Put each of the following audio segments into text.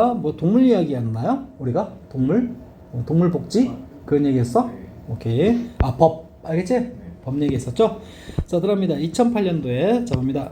뭐 동물 이야기였나요? 우리가 동물? 동물 복지? 그런 얘기했어? 오케이. 법 알겠지? 법 얘기했었죠? 자, 들어갑니다. 2008년도에 자 봅니다.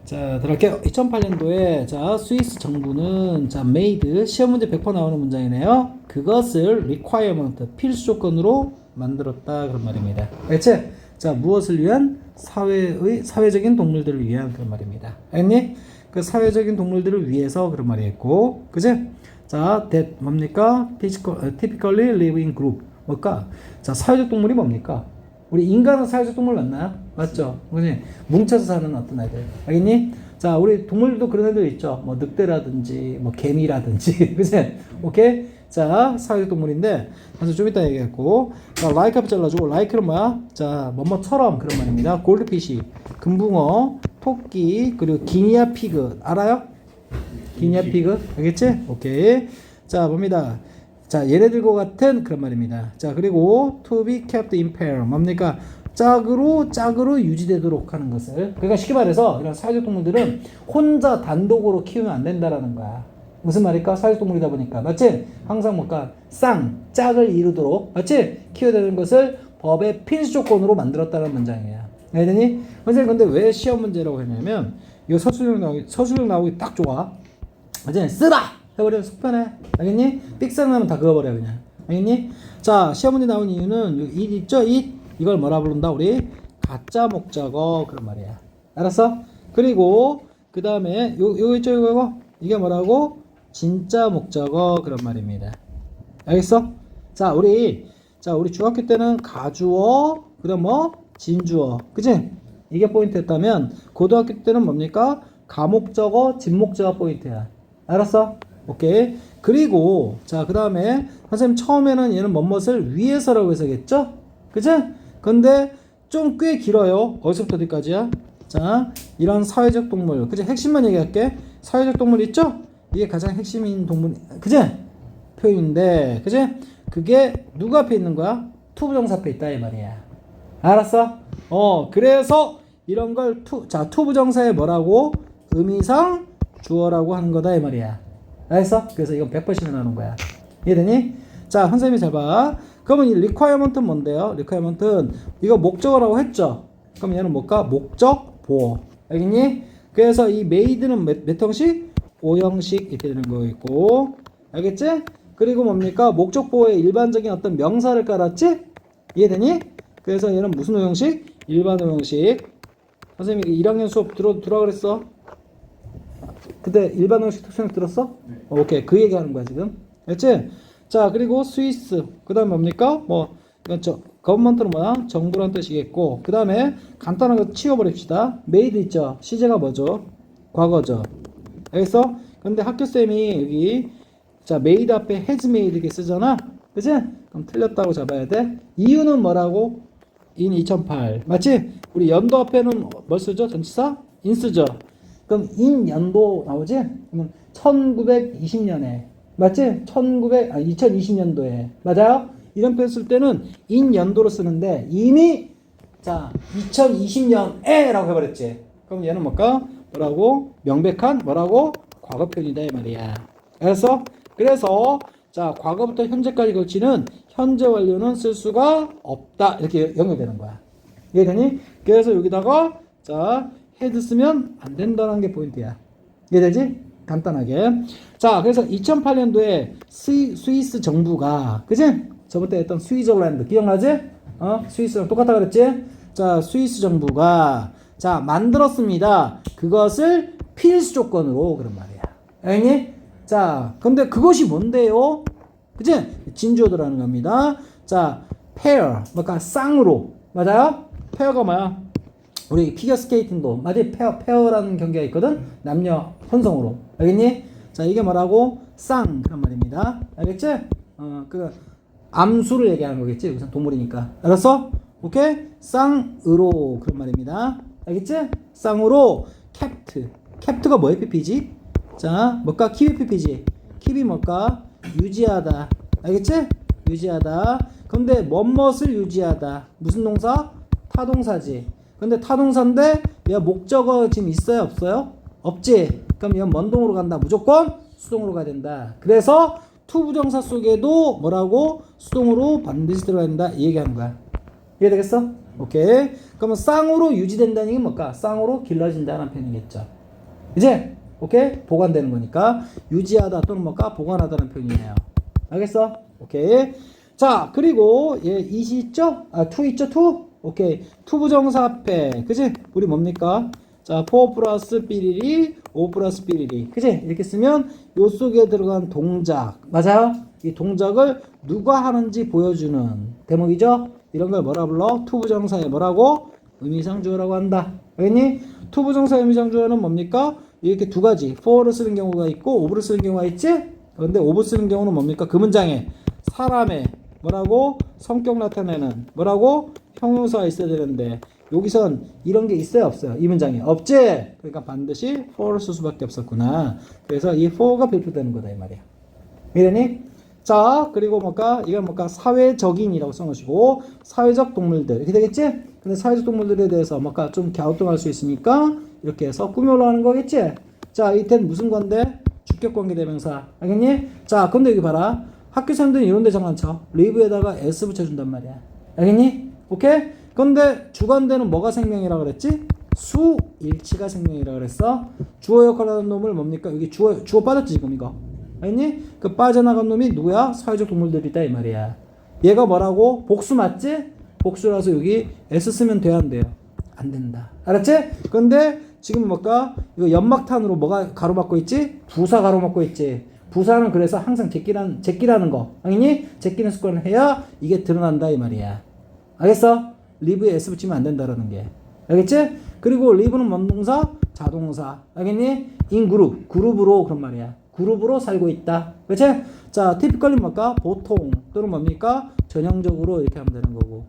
자, 들어갈게요. 2008년도에 자 스위스 정부는 자 made 시험 문제 100% 나오는 문장이네요. 그것을 requirement 필수 조건으로 만들었다 그런 말입니다. 알겠지? 자, 무엇을 위한? 사회적인 동물들을 위한 그런 말입니다. 알겠니? 그 사회적인 동물들을 위해서 그런 말이었고, 그지? 자, that 뭡니까? typically live in group. 뭘까? 자, 사회적 동물이 뭡니까? 우리 인간은 사회적 동물 맞나요? 맞죠? 그지? 뭉쳐서 사는 어떤 애들. 알겠니? 자, 우리 동물도 그런 애들 있죠. 뭐 늑대라든지, 뭐 개미라든지, 그지? 오케이? 자, 사회적 동물인데, 그래서 좀 이따 얘기했고, 자, like 앞에 잘라주고, like는 뭐야? 자, 뭐뭐처럼 그런 말입니다. 골드피시, 금붕어, 토끼, 그리고 기니아 피그, 알아요? 기니아 피그, 알겠지? 오케이. 자, 봅니다. 자, 얘네들과 같은 그런 말입니다. 자, 그리고 to be kept in pair, 뭡니까? 짝으로 유지되도록 하는 것을. 그러니까 쉽게 말해서, 이런 사회적 동물들은 혼자 단독으로 키우면 안 된다라는 거야. 무슨 말일까? 사회동물이다 보니까. 맞지? 항상 뭔가 짝을 이루도록, 맞지? 키워야 되는 것을 법의 필수 조건으로 만들었다는 문장이야. 알겠니? 선생님, 근데 왜 시험 문제라고 했냐면, 이거 서술형 나오기 딱 좋아. 맞지? 쓰다! 해버리면 속편해. 알겠니? 삑사리 나면 다 그어버려, 그냥. 알겠니? 자, 시험 문제 나온 이유는, it 있죠? 이걸 뭐라 부른다? 우리 가짜 목적어. 그런 말이야. 알았어? 그리고, 그 다음에, 요거 있죠? 이거? 이게 뭐라고? 진짜 목적어 그런 말입니다. 알겠어? 자, 우리 중학교 때는 가주어, 그다음 뭐 진주어, 그치? 이게 포인트였다면 고등학교 때는 뭡니까? 가목적어, 진목적어 포인트야. 알았어? 오케이. 그리고 자, 그다음에 선생님 처음에는 얘는 뭐뭇을 위해서라고 해서겠죠? 그치? 근데 좀 꽤 길어요. 어디서부터 어디까지야? 자, 이런 사회적 동물, 그치? 핵심만 얘기할게. 사회적 동물 있죠? 이게 가장 핵심인 동물, 그지? 표현인데, 그지? 그게 누구 앞에 있는 거야? 투부정사 앞에 있다 이 말이야. 알았어? 그래서 이런 걸 투부정사에 뭐라고? 의미상 주어라고 하는 거다 이 말이야. 알았어? 그래서 이건 100%씩 나오는 거야. 이해되니? 자, 선생님이 잘 봐. 그러면 이 requirement는 뭔데요? requirement는 이거 목적어라고 했죠? 그럼 얘는 뭘까? 목적 보어. 알겠니? 그래서 이 made는 몇 형식? 5형식 이렇게 되는 거 있고, 알겠지? 그리고 뭡니까? 목적 보호에 일반적인 어떤 명사를 깔았지? 이해되니? 그래서 얘는 무슨 5형식? 일반 5형식. 선생님이 1학년 수업 들어 그랬어? 그때 일반 5형식 특수형 들었어? 네. 오케이. 그 얘기하는 거야 지금. 알겠지? 자, 그리고 스위스. 그 다음에 뭡니까? 뭐 이건 거버먼트는 뭐야? 정부란 뜻이겠고, 그 다음에 간단한 거 치워버립시다. 메이드 있죠? 시제가 뭐죠? 과거죠. 알겠어? 근데 학교쌤이 여기 자 made 앞에 has made 이렇게 쓰잖아. 그치? 그럼 틀렸다고 잡아야 돼. 이유는 뭐라고? in 2008 맞지? 우리 연도 앞에는 뭘 쓰죠? 전치사? in 쓰죠. 그럼 in 연도 나오지? 그러면 1920년에 맞지? 2020년도에 맞아요? 이런 표현 쓸 때는 in 연도로 쓰는데 이미 자 2020년에 라고 해버렸지. 그럼 얘는 뭘까? 뭐라고? 명백한 뭐라고? 과거 표현이다 이 말이야. 알았어? 그래서 자 과거부터 현재까지 걸치는 현재 완료는 쓸 수가 없다 이렇게 연결되는 거야. 이해되니? 그래서 여기다가 자 헤드 쓰면 안 된다는 게 포인트야. 이해되지? 간단하게. 자 그래서 2008년도에 스위스 정부가 그지? 저번에 했던 스위저랜드 기억나지? 스위스랑 똑같다 그랬지? 자 스위스 정부가 자 만들었습니다. 그것을 필수 조건으로 그런 말이야. 알겠니? 자 근데 그것이 뭔데요? 그치? 진주어 들어가는 겁니다. 자 pair 뭐까 쌍으로 맞아요? 페어가 뭐야? 우리 피겨 스케이팅도 맞지? 페어라는 경기가 있거든? 남녀 혼성으로 알겠니? 자 이게 뭐라고? 쌍 그런 말입니다. 알겠지? 그 암수를 얘기하는 거겠지? 우선 동물이니까 알았어? 오케이? 쌍으로 그런 말입니다. 알겠지? 쌍으로 캡트가 뭐의 PP지? 자 뭘까? 킵의 PP지. 킵이 뭘까? 유지하다. 알겠지? 유지하다. 근데 뭐뭇을 유지하다. 무슨 동사? 타동사지. 근데 타동사인데 얘 목적어 지금 있어요? 없어요? 없지? 그럼 얘는 뭔 동으로 간다? 무조건 수동으로 가야 된다. 그래서 to 부정사 속에도 뭐라고? 수동으로 반드시 들어가야 된다. 이 얘기하는 거야. 이해되겠어? 오케이. 그러면 쌍으로 유지된다는 게 뭘까? 쌍으로 길러진다는 표현이겠죠. 이제 오케이? 보관되는 거니까 유지하다 또는 뭘까? 보관하다는 표현이에요. 알겠어? 오케이. 자, 그리고 얘 이시 있죠? to 있죠? to? 오케이. to 부정사 앞에 그지? 우리 뭡니까? 자, 4 플러스 삐리리 5 플러스 삐리리 그지? 이렇게 쓰면 요 속에 들어간 동작 맞아요? 이 동작을 누가 하는지 보여주는 대목이죠? 이런 걸 뭐라 불러? to 부정사에 뭐라고? 의미상주어라고 한다. 알겠니? to 부정사 의미상주어는 뭡니까? 이렇게 두 가지 4를 쓰는 경우가 있고 5를 쓰는 경우가 있지? 그런데 5를 쓰는 경우는 뭡니까? 그 문장에 사람의 뭐라고? 성격 나타내는 뭐라고? 형용사가 있어야 되는데 여기선 이런 게 있어요 없어요? 이 문장에 없지? 그러니까 반드시 for를 쓸 수밖에 없었구나. 그래서 이 for가 필요되는 거다 이 말이야. 이해되니? 자, 그리고 뭘까? 이건 뭘까? 사회적인이라고 써놓으시고 사회적 동물들 이렇게 되겠지? 근데 사회적 동물들에 대해서 뭘까? 좀 갸우뚱할 수 있으니까 이렇게 해서 꾸며 올라가는 거겠지? 자, 이땐 무슨 건데? 주격관계대명사 알겠니? 자, 근데 여기 봐라. 학교생들은 이런 데 장난쳐. live에다가 s 붙여준단 말이야. 알겠니? 오케이? 근데 주관대는 뭐가 생명이라고 그랬지? 수일치가 생명이라고 그랬어. 주어 역할을 하는 놈을 뭡니까? 여기 주어 빠졌지 지금 이거. 알겠니? 그 빠져나간 놈이 누구야? 사회적 동물들이다 이 말이야. 얘가 뭐라고? 복수 맞지? 복수라서 여기 s 쓰면 돼야 안 돼요? 안 된다. 알았지? 근데 지금 뭘까? 이거 연막탄으로 뭐가 가로막고 있지? 부사 가로막고 있지. 부사는 그래서 항상 제끼라는 거. 알겠니? 제끼는 습관을 해야 이게 드러난다 이 말이야. 알겠어? live에 s 붙이면 안 된다라는 게. 알겠지? 그리고 live는 뭔 동사? 자동사. 알겠니? in group. 그룹으로 그런 말이야. 그룹으로 살고 있다. 그렇지? 자, typically 뭘까? 보통 또는 뭡니까? 전형적으로 이렇게 하면 되는 거고.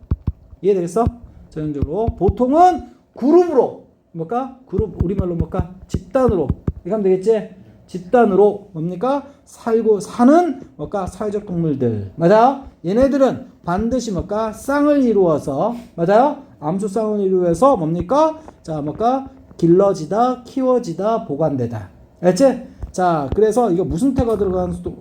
이해되겠어? 전형적으로. 보통은 그룹으로 뭘까? 그룹 우리말로 뭘까? 집단으로. 이렇게 하면 되겠지? 집단으로 뭡니까? 사는 뭘까? 사회적 동물들. 맞아요? 얘네들은 반드시 뭘까? 쌍을 이루어서 맞아요? 암수 쌍을 이루어서 뭡니까? 자, 뭘까? 길러지다, 키워지다, 보관되다. 알지? 자, 그래서 이거 무슨 태가 들어간 투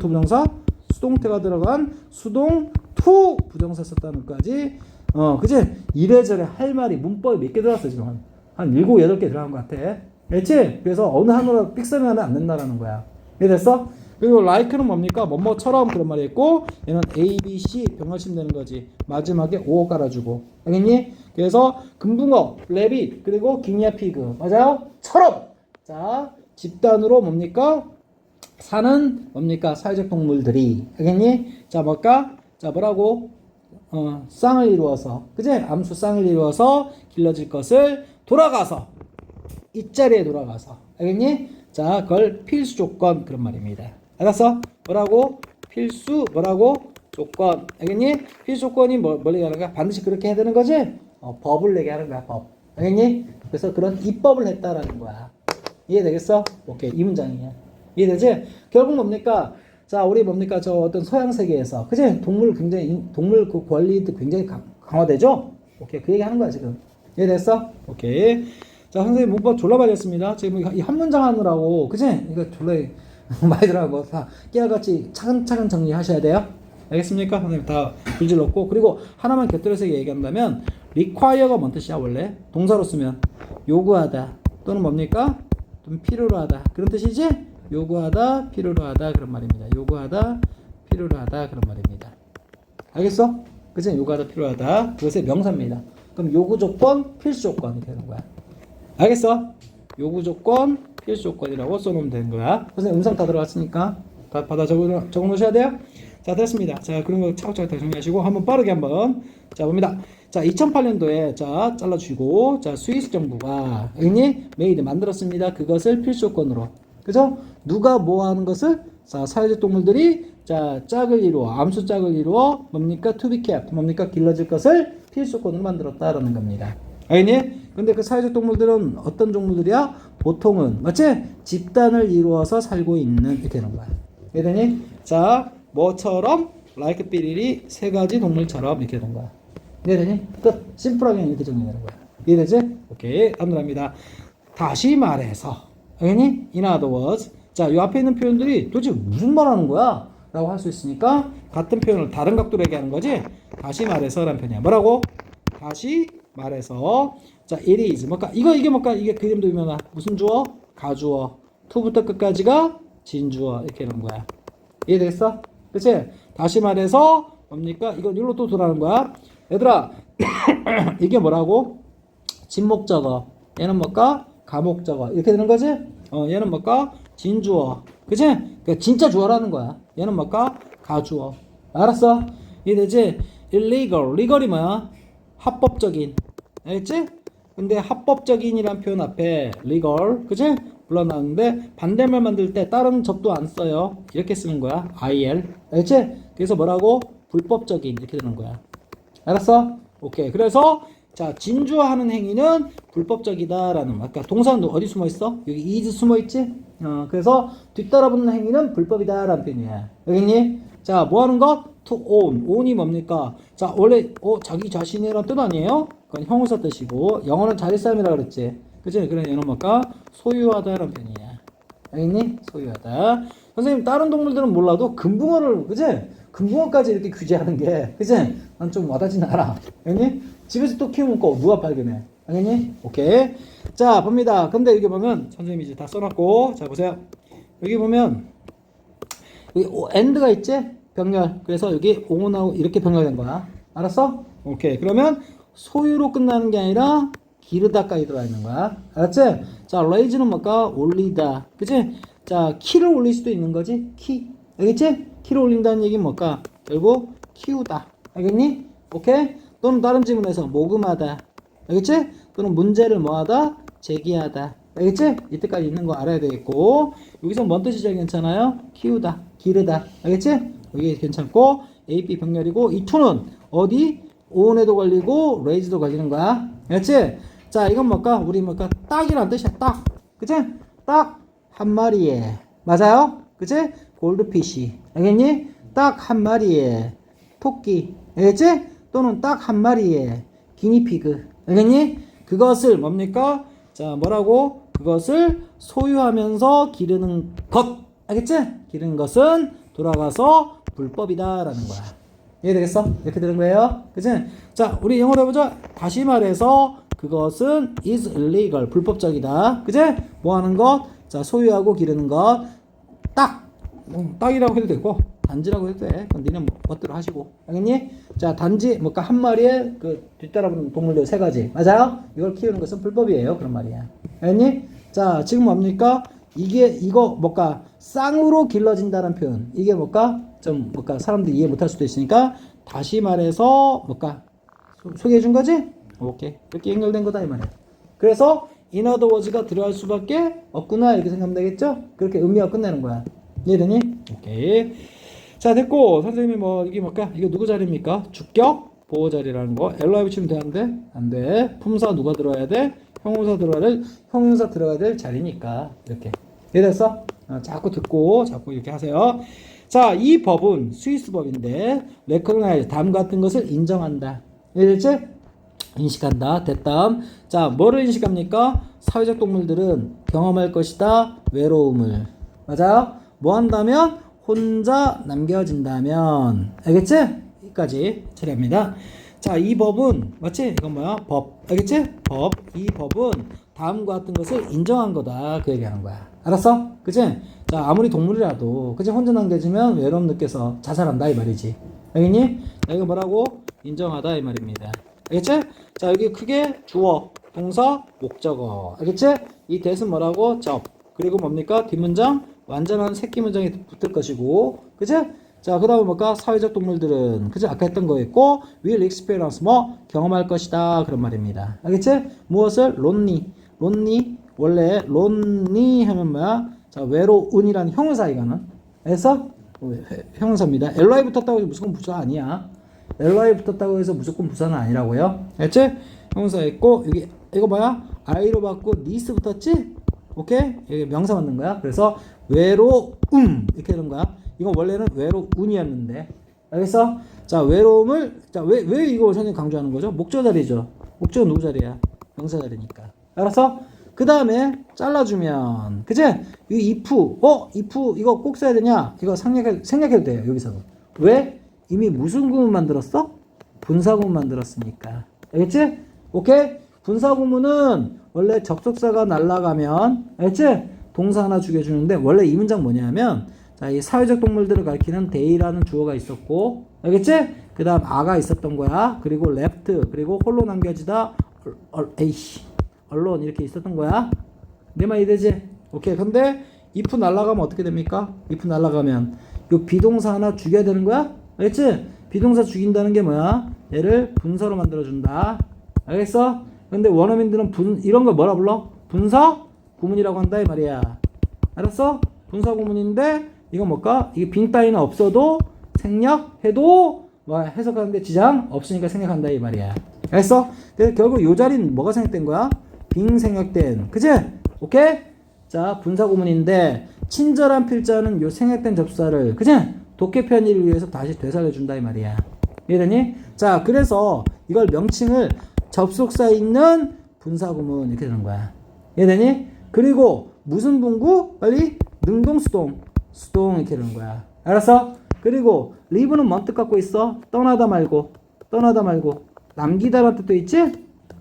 부정사? 수동태가 들어간 수동 투 부정사 썼다는 거지. 그지? 이래저래 할 말이 문법이 몇 개 들어갔어 지금 한 7, 8개 들어간 것 같아. 알지? 그래서 어느 하나로 삑사면 안 된다라는 거야. 이해됐어? 그리고 like는 뭡니까? 뭐뭐처럼 그런 말이 있고 얘는 A, B, C 병렬심 되는 거지. 마지막에 5 깔아주고. 알겠니? 그래서 금붕어, 레빗, 그리고 기니아 피그. 맞아요? 처럼! 자, 집단으로 뭡니까? 사는 뭡니까? 사회적 동물들이. 알겠니? 자, 뭘까? 자, 뭐라고? 쌍을 이루어서. 그지? 암수 쌍을 이루어서 길러질 것을 돌아가서. 이 자리에 돌아가서. 알겠니? 자, 그걸 필수 조건 그런 말입니다. 알았어? 뭐라고? 필수 뭐라고? 조건. 알겠니? 필수 조건이 뭘 얘기하는 거야? 반드시 그렇게 해야 되는 거지? 법을 얘기하는 거야, 법. 알겠니? 그래서 그런 입법을 했다라는 거야. 이해되겠어? 오케이. 이 문장이야. 이해되지? 결국 뭡니까? 자, 우리 뭡니까? 저 어떤 서양 세계에서. 그지? 동물 그 권리도 굉장히 강화되죠? 오케이. 그 얘기 하는 거야, 지금. 이해됐어? 오케이. 자, 선생님 문법 졸라 많이 했습니다. 지금 이 한 문장 하느라고, 그지? 이거 졸라 많이 들어가고, 다 깨알같이 차근차근 정리하셔야 돼요. 알겠습니까? 선생님 다 글질 넣고. 그리고 하나만 곁들여서 얘기한다면, require가 뭔 뜻이야, 원래? 동사로 쓰면. 요구하다. 또는 뭡니까? 좀 필요로 하다. 그런 뜻이지? 요구하다, 필요로 하다. 그런 말입니다. 요구하다, 필요로 하다. 그런 말입니다. 알겠어? 그치? 요구하다, 필요로 하다. 그것의 명사입니다. 그럼 요구 조건, 필수 조건이 되는 거야. 알겠어? 요구 조건, 필수 조건이라고 써놓으면 되는 거야. 선생님 음성 다 들어갔으니까 다 받아 적어 놓으셔야 돼요. 자, 됐습니다. 자, 그런 거 차곡차곡 다 정리하시고 한번 빠르게 한번 자 봅니다. 자, 2008년도에 자 잘라주시고 자 스위스 정부가 알겠니? 메이드 만들었습니다. 그것을 필수 조건으로. 그죠? 누가 뭐 하는 것을? 자, 사회적 동물들이 자 짝을 이루어 암수 짝을 이루어 뭡니까? to be kept 뭡니까? 길러질 것을 필수 조건으로 만들었다라는 겁니다. 알겠니? 근데 그 사회적 동물들은 어떤 동물들이야? 보통은 맞지? 집단을 이루어서 살고 있는 이렇게 되는 거야. 이해되니? 자, 뭐처럼 like 삐리리 세 가지 동물처럼 이렇게 되는 거야. 이해되니? 끝. 심플하게 이렇게 정리되는 거야. 이해되지? 오케이. 다음 갑니다. 다시 말해서 알겠니? In other words 자, 이 앞에 있는 표현들이 도대체 무슨 말 하는 거야? 라고 할 수 있으니까 같은 표현을 다른 각도로 얘기하는 거지. 다시 말해서 라는 표현이야. 뭐라고? 다시 말해서. 자, it is. 뭘까? 이게 뭘까? 이게 그 이름도 유명한 무슨 주어? 가주어. to부터 끝까지가 진주어. 이렇게 하는 거야. 이해되겠어? 그치? 다시 말해서 뭡니까? 이걸로 또 돌아가는 거야. 얘들아, 이게 뭐라고? 진목적어. 얘는 뭘까? 가목적어. 이렇게 되는 거지? 얘는 뭘까? 진주어. 그치? 그러니까 진짜 주어라는 거야. 얘는 뭘까? 가주어. 알았어? 이해되지? illegal. legal이 뭐야? 합법적인. 알겠지? 근데 합법적인이란 표현 앞에 legal, 그치? 불러나오는데 반대말 만들 때 다른 접도 안 써요. 이렇게 쓰는 거야. IL. 알겠지? 그래서 뭐라고? 불법적인. 이렇게 되는 거야. 알았어? 오케이. 그래서 자, 진주하는 행위는 불법적이다라는 말. 아까 동사는 어디 숨어 있어? 여기 is 숨어 있지? 그래서 뒤따라붙는 행위는 불법이다라는 표현이야. 여기니? 자, 뭐 하는 것? to own. own이 뭡니까? 자, 원래 자기 자신이라는 뜻 아니에요? 그건 형용사 뜻이고 영어는 자리싸움이라 그랬지. 그치? 그래 얘는 뭘까? 소유하다라는 표현이야. 알겠니? 소유하다. 선생님 다른 동물들은 몰라도 금붕어를, 그치? 금붕어까지 이렇게 규제하는 게, 그치? 난 좀 와닿지는 않아. 알겠니? 집에서 또 키우면 거 누가 발견해? 알겠니? 오케이. 자, 봅니다. 근데 여기 보면 선생님이 이제 다 써놨고, 자 보세요. 여기 보면 여기 end가 있지? 병렬. 그래서 여기 on하고 이렇게 병렬된 거야. 알았어? 오케이. 그러면 소유로 끝나는 게 아니라 기르다까지 들어가 있는 거야. 알았지? 자, raise는 뭘까? 올리다. 그치? 자, 키를 올릴 수도 있는 거지? 키. 알겠지? 키를 올린다는 얘기는 뭘까? 결국 키우다. 알겠니? 오케이? 또는 다른 질문에서 모금하다. 알겠지? 또는 문제를 뭐하다? 제기하다. 알겠지? 이때까지 있는 거 알아야 되겠고, 여기서 뭔 뜻이 제일 괜찮아요? 키우다, 기르다. 알겠지? 여기 괜찮고, AP 병렬이고, 이 to는 어디? own에도 걸리고 raise도 걸리는 거야. 알겠지? 자, 이건 뭘까? 우리 뭘까? 딱이란 뜻이야. 딱. 그치? 딱 한 마리에. 맞아요? 그치? 골드피시. 알겠니? 딱 한 마리에 토끼. 알겠지? 또는 딱 한 마리에 기니피그. 알겠니? 그것을 뭡니까? 자, 뭐라고? 그것을 소유하면서 기르는 것. 알겠지? 기르는 것은 돌아가서 불법이다라는 거야. 이해되겠어? 이렇게 되는 거예요. 그치? 자, 우리 영어로 해보자. 다시 말해서 그것은 is illegal. 불법적이다. 그치? 뭐 하는 것? 자, 소유하고 기르는 것. 딱! 딱이라고 해도 되고, 단지라고 해도 돼. 그건 니는 멋대로 하시고. 알겠니? 자, 단지, 뭐까 한 마리에 그 뒤따라붙는 동물들 세 가지. 맞아요? 이걸 키우는 것은 불법이에요. 그런 말이야. 알겠니? 자, 지금 뭡니까? 이거 뭘까? 쌍으로 길러진다는 표현. 이게 뭘까? 좀 뭘까? 사람들이 이해 못할 수도 있으니까 다시 말해서 뭘까? 소개해 준 거지? 오케이. 이렇게 연결된 거다 이 말이야. 그래서 in other words가 들어갈 수밖에 없구나 이렇게 생각하면 되겠죠? 그렇게 의미가 끝내는 거야. 이해되니? 오케이. 자, 됐고 선생님이 뭐 이게 뭘까? 이거 누구 자리입니까? 주격 보호 자리라는 거. LI 붙이면 되는데 안 돼. 품사 누가 들어야 돼? 형용사 들어가야 될 자리니까 이렇게. 이해됐어? 자꾸 듣고 자꾸 이렇게 하세요. 자, 이 법은 스위스 법인데 recognize 다음 같은 것을 인정한다. 이해됐지? 인식한다. 됐다음. 자, 뭐를 인식합니까? 사회적 동물들은 경험할 것이다. 외로움을. 맞아요? 뭐 한다면? 혼자 남겨진다면. 알겠지? 여기까지 처리합니다. 자, 이 법은 맞지? 이건 뭐야? 법. 알겠지? 법. 이 법은 다음과 같은 것을 인정한 거다. 그 얘기하는 거야. 알았어? 그치? 자, 아무리 동물이라도 그치? 혼자 남겨지면 외로움 느껴서 자살한다 이 말이지. 알겠니? 자, 이거 뭐라고? 인정하다 이 말입니다. 알겠지? 자, 여기 크게 주어, 동사, 목적어. 알겠지? 이 대은 뭐라고? 접. 그리고 뭡니까? 뒷문장 완전한 새끼 문장이 붙을 것이고. 그치? 자, 그 다음에 뭘까? 사회적 동물들은 그치? 아까 했던 거였고 will experience 뭐? 경험할 것이다. 그런 말입니다. 알겠지? 무엇을? lonely 원래 lonely 하면 뭐야? 자, 외로운이라는 형용사 이거는. 그래서 형용사입니다. ly 붙었다고 해서 무조건 부사 아니야. ly 붙었다고 해서 무조건 부사는 아니라고요. 알겠지? 형용사 있고 여기 이거 뭐야? i로 받고 nis 붙었지? 오케이? 여기 명사 맞는 거야. 그래서 외로움 이렇게 되는 거야. 이건 원래는 외로운이었는데. 알겠어? 자, 외로움을 자, 왜 이거 선생님 강조하는 거죠? 목적 자리죠. 목적은 누구 자리야? 명사 자리니까. 알았어? 그 다음에 잘라주면, 그치? 이 if, if 이거 꼭 써야 되냐? 이거 생략해도 돼요, 여기서. 왜? 이미 무슨 구문 만들었어? 분사구문 만들었으니까. 알겠지? 오케이? 분사구문은 원래 접속사가 날아가면, 알겠지? 동사 하나 죽여주는데, 원래 이 문장 뭐냐면, 자, 이 사회적 동물들을 가리키는 they라는 주어가 있었고, 알겠지? 그 다음 아가 있었던 거야. 그리고 left, 그리고 홀로 남겨지다, 언론 이렇게 있었던 거야. 내 말 이해되지? 오케이. 근데 if 날아가면 어떻게 됩니까? if 날아가면 요 비동사 하나 죽여야 되는 거야? 알겠지? 비동사 죽인다는 게 뭐야? 얘를 분사로 만들어준다. 알겠어? 근데 원어민들은 이런 걸 뭐라 불러? 분사 구문이라고 한다 이 말이야. 알았어? 분사 구문인데 이건 뭘까? 이게 빙 따위는 없어도 생략해도 뭐 해석하는데 지장 없으니까 생략한다 이 말이야. 알겠어? 그래서 결국 요 자리는 뭐가 생략된 거야? 빙 생략된. 그치? 오케이? 자, 분사 구문인데 친절한 필자는 요 생략된 접사를, 그치? 독해 편의를 위해서 다시 되살려준다 이 말이야. 이해되니? 자, 그래서 이걸 명칭을 접속사에 있는 분사 구문 이렇게 되는 거야. 이해되니? 그리고 무슨 분구? 빨리 능동 수동 이렇게 되는 거야. 알았어? 그리고 live는 뭔 뜻 갖고 있어? 떠나다 말고 남기다라는 뜻도 있지?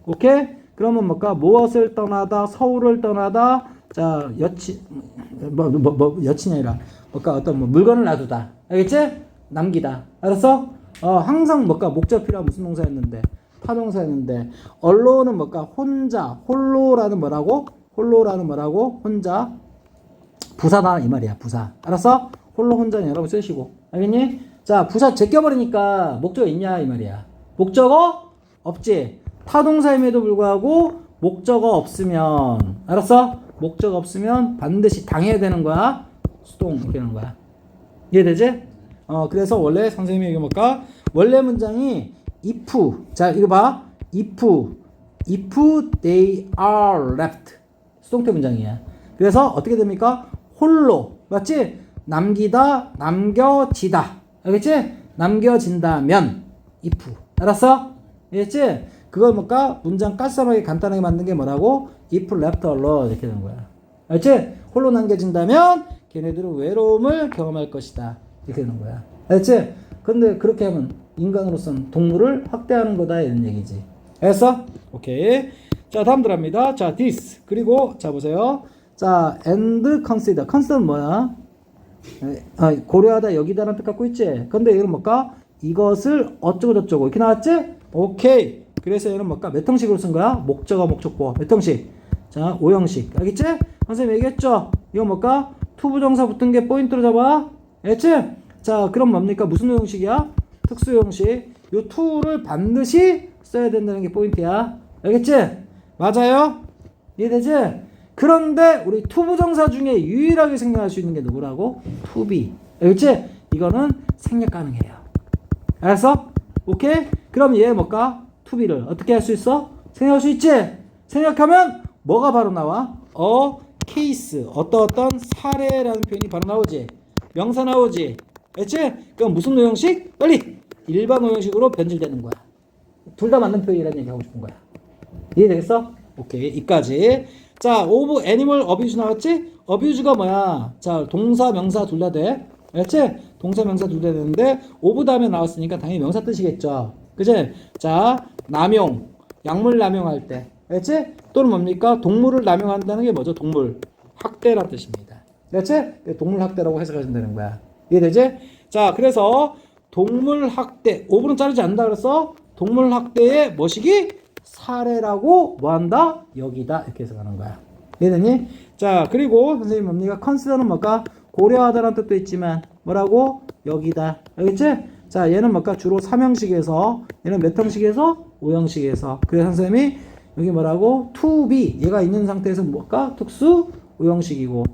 오케이? 그러면 뭘까? 무엇을 떠나다, 서울을 떠나다, 자, 여친이 아니라, 뭘까? 어떤 물건을 놔두다. 알겠지? 남기다. 알았어? 항상 뭘까? 목적필요한 무슨 동사였는데? 타동사였는데. 언론은 뭘까? 혼자, 홀로라는 뭐라고? 혼자. 부사다. 이 말이야, 부사. 알았어? 홀로 혼자는 여러분 쓰시고. 알겠니? 자, 부사 제껴버리니까 목적어 있냐? 이 말이야. 목적어? 없지. 타동사임에도 불구하고 목적어 없으면, 알았어? 목적어 없으면 반드시 당해야 되는 거야. 수동 이렇게 되는 거야. 이해되지? 그래서 원래 선생님이 이거 뭘까? 원래 문장이 if. 자, 이거 봐. if they are left. 수동태 문장이야. 그래서 어떻게 됩니까? 홀로. 맞지? 남겨지다. 알겠지? 남겨진다면 if. 알았어? 알겠지? 그걸 뭘까? 문장 깔쌈하게 간단하게 만든 게 뭐라고? if left alone 이렇게 되는 거야. 알겠지? 홀로 남겨진다면 걔네들은 외로움을 경험할 것이다. 이렇게 되는 거야. 알겠지? 근데 그렇게 하면 인간으로서는 동물을 학대하는 거다 이런 얘기지. 알겠어? 오케이. 자, 다음 들어갑니다. 자, this. 그리고 자 보세요. 자, and consider. consider는 뭐야? 고려하다 여기다라는 뜻 갖고 있지? 근데 이건 뭘까? 이것을 어쩌고 저쩌고 이렇게 나왔지? 오케이. 그래서 얘는 뭘까? 몇 형식으로 쓴 거야? 목적어, 목적보. 몇 형식? 자, 5형식. 알겠지? 선생님 얘기했죠? 이거 뭘까? 투부정사 붙은 게 포인트로 잡아. 알겠지? 자, 그럼 뭡니까? 무슨 형식이야? 특수 형식. 요 to를 반드시 써야 된다는 게 포인트야. 알겠지? 맞아요? 이해되지? 그런데 우리 투부정사 중에 유일하게 생략할 수 있는 게 누구라고? to be. 알겠지? 이거는 생략 가능해요. 알았어? 오케이? 그럼 얘 뭘까? to be를 어떻게 할 수 있어? 생략할 수 있지? 생략하면 뭐가 바로 나와? case. 어떤 사례라는 표현이 바로 나오지? 명사 나오지? 알겠지? 그럼 무슨 노형식? 빨리! 일반 노형식으로 변질되는 거야. 둘 다 맞는 표현이라는 얘기 하고 싶은 거야. 이해되겠어? 오케이. 이까지. 자, of animal abuse 나왔지? abuse가 뭐야? 자, 동사, 명사 둘 다 돼. 알겠지? 동사, 명사 둘 다 되는데 of 다음에 나왔으니까 당연히 명사 뜻이겠죠. 그치? 자, 남용. 약물 남용할 때. 알겠지? 또는 뭡니까? 동물을 남용한다는 게 뭐죠? 동물. 학대라는 뜻입니다. 알겠지? 동물 학대라고 해석하시면 되는 거야. 이해되지? 자, 그래서 동물 학대. of는 자르지 않는다 그랬어? 동물 학대의 뭐시기? 사례라고 뭐한다? 여기다. 이렇게 해석하는 거야. 이해되니? 자, 그리고 선생님 뭡니까? consider는 뭘까? 고려하다라는 뜻도 있지만 뭐라고? 여기다. 알겠지? 자, 얘는 뭘까? 주로 3형식에서 얘는 몇 형식에서? 5형식에서. 그래서 선생님이 여기 뭐라고? to be. 얘가 있는 상태에서 뭘까? 특수 5형식이고.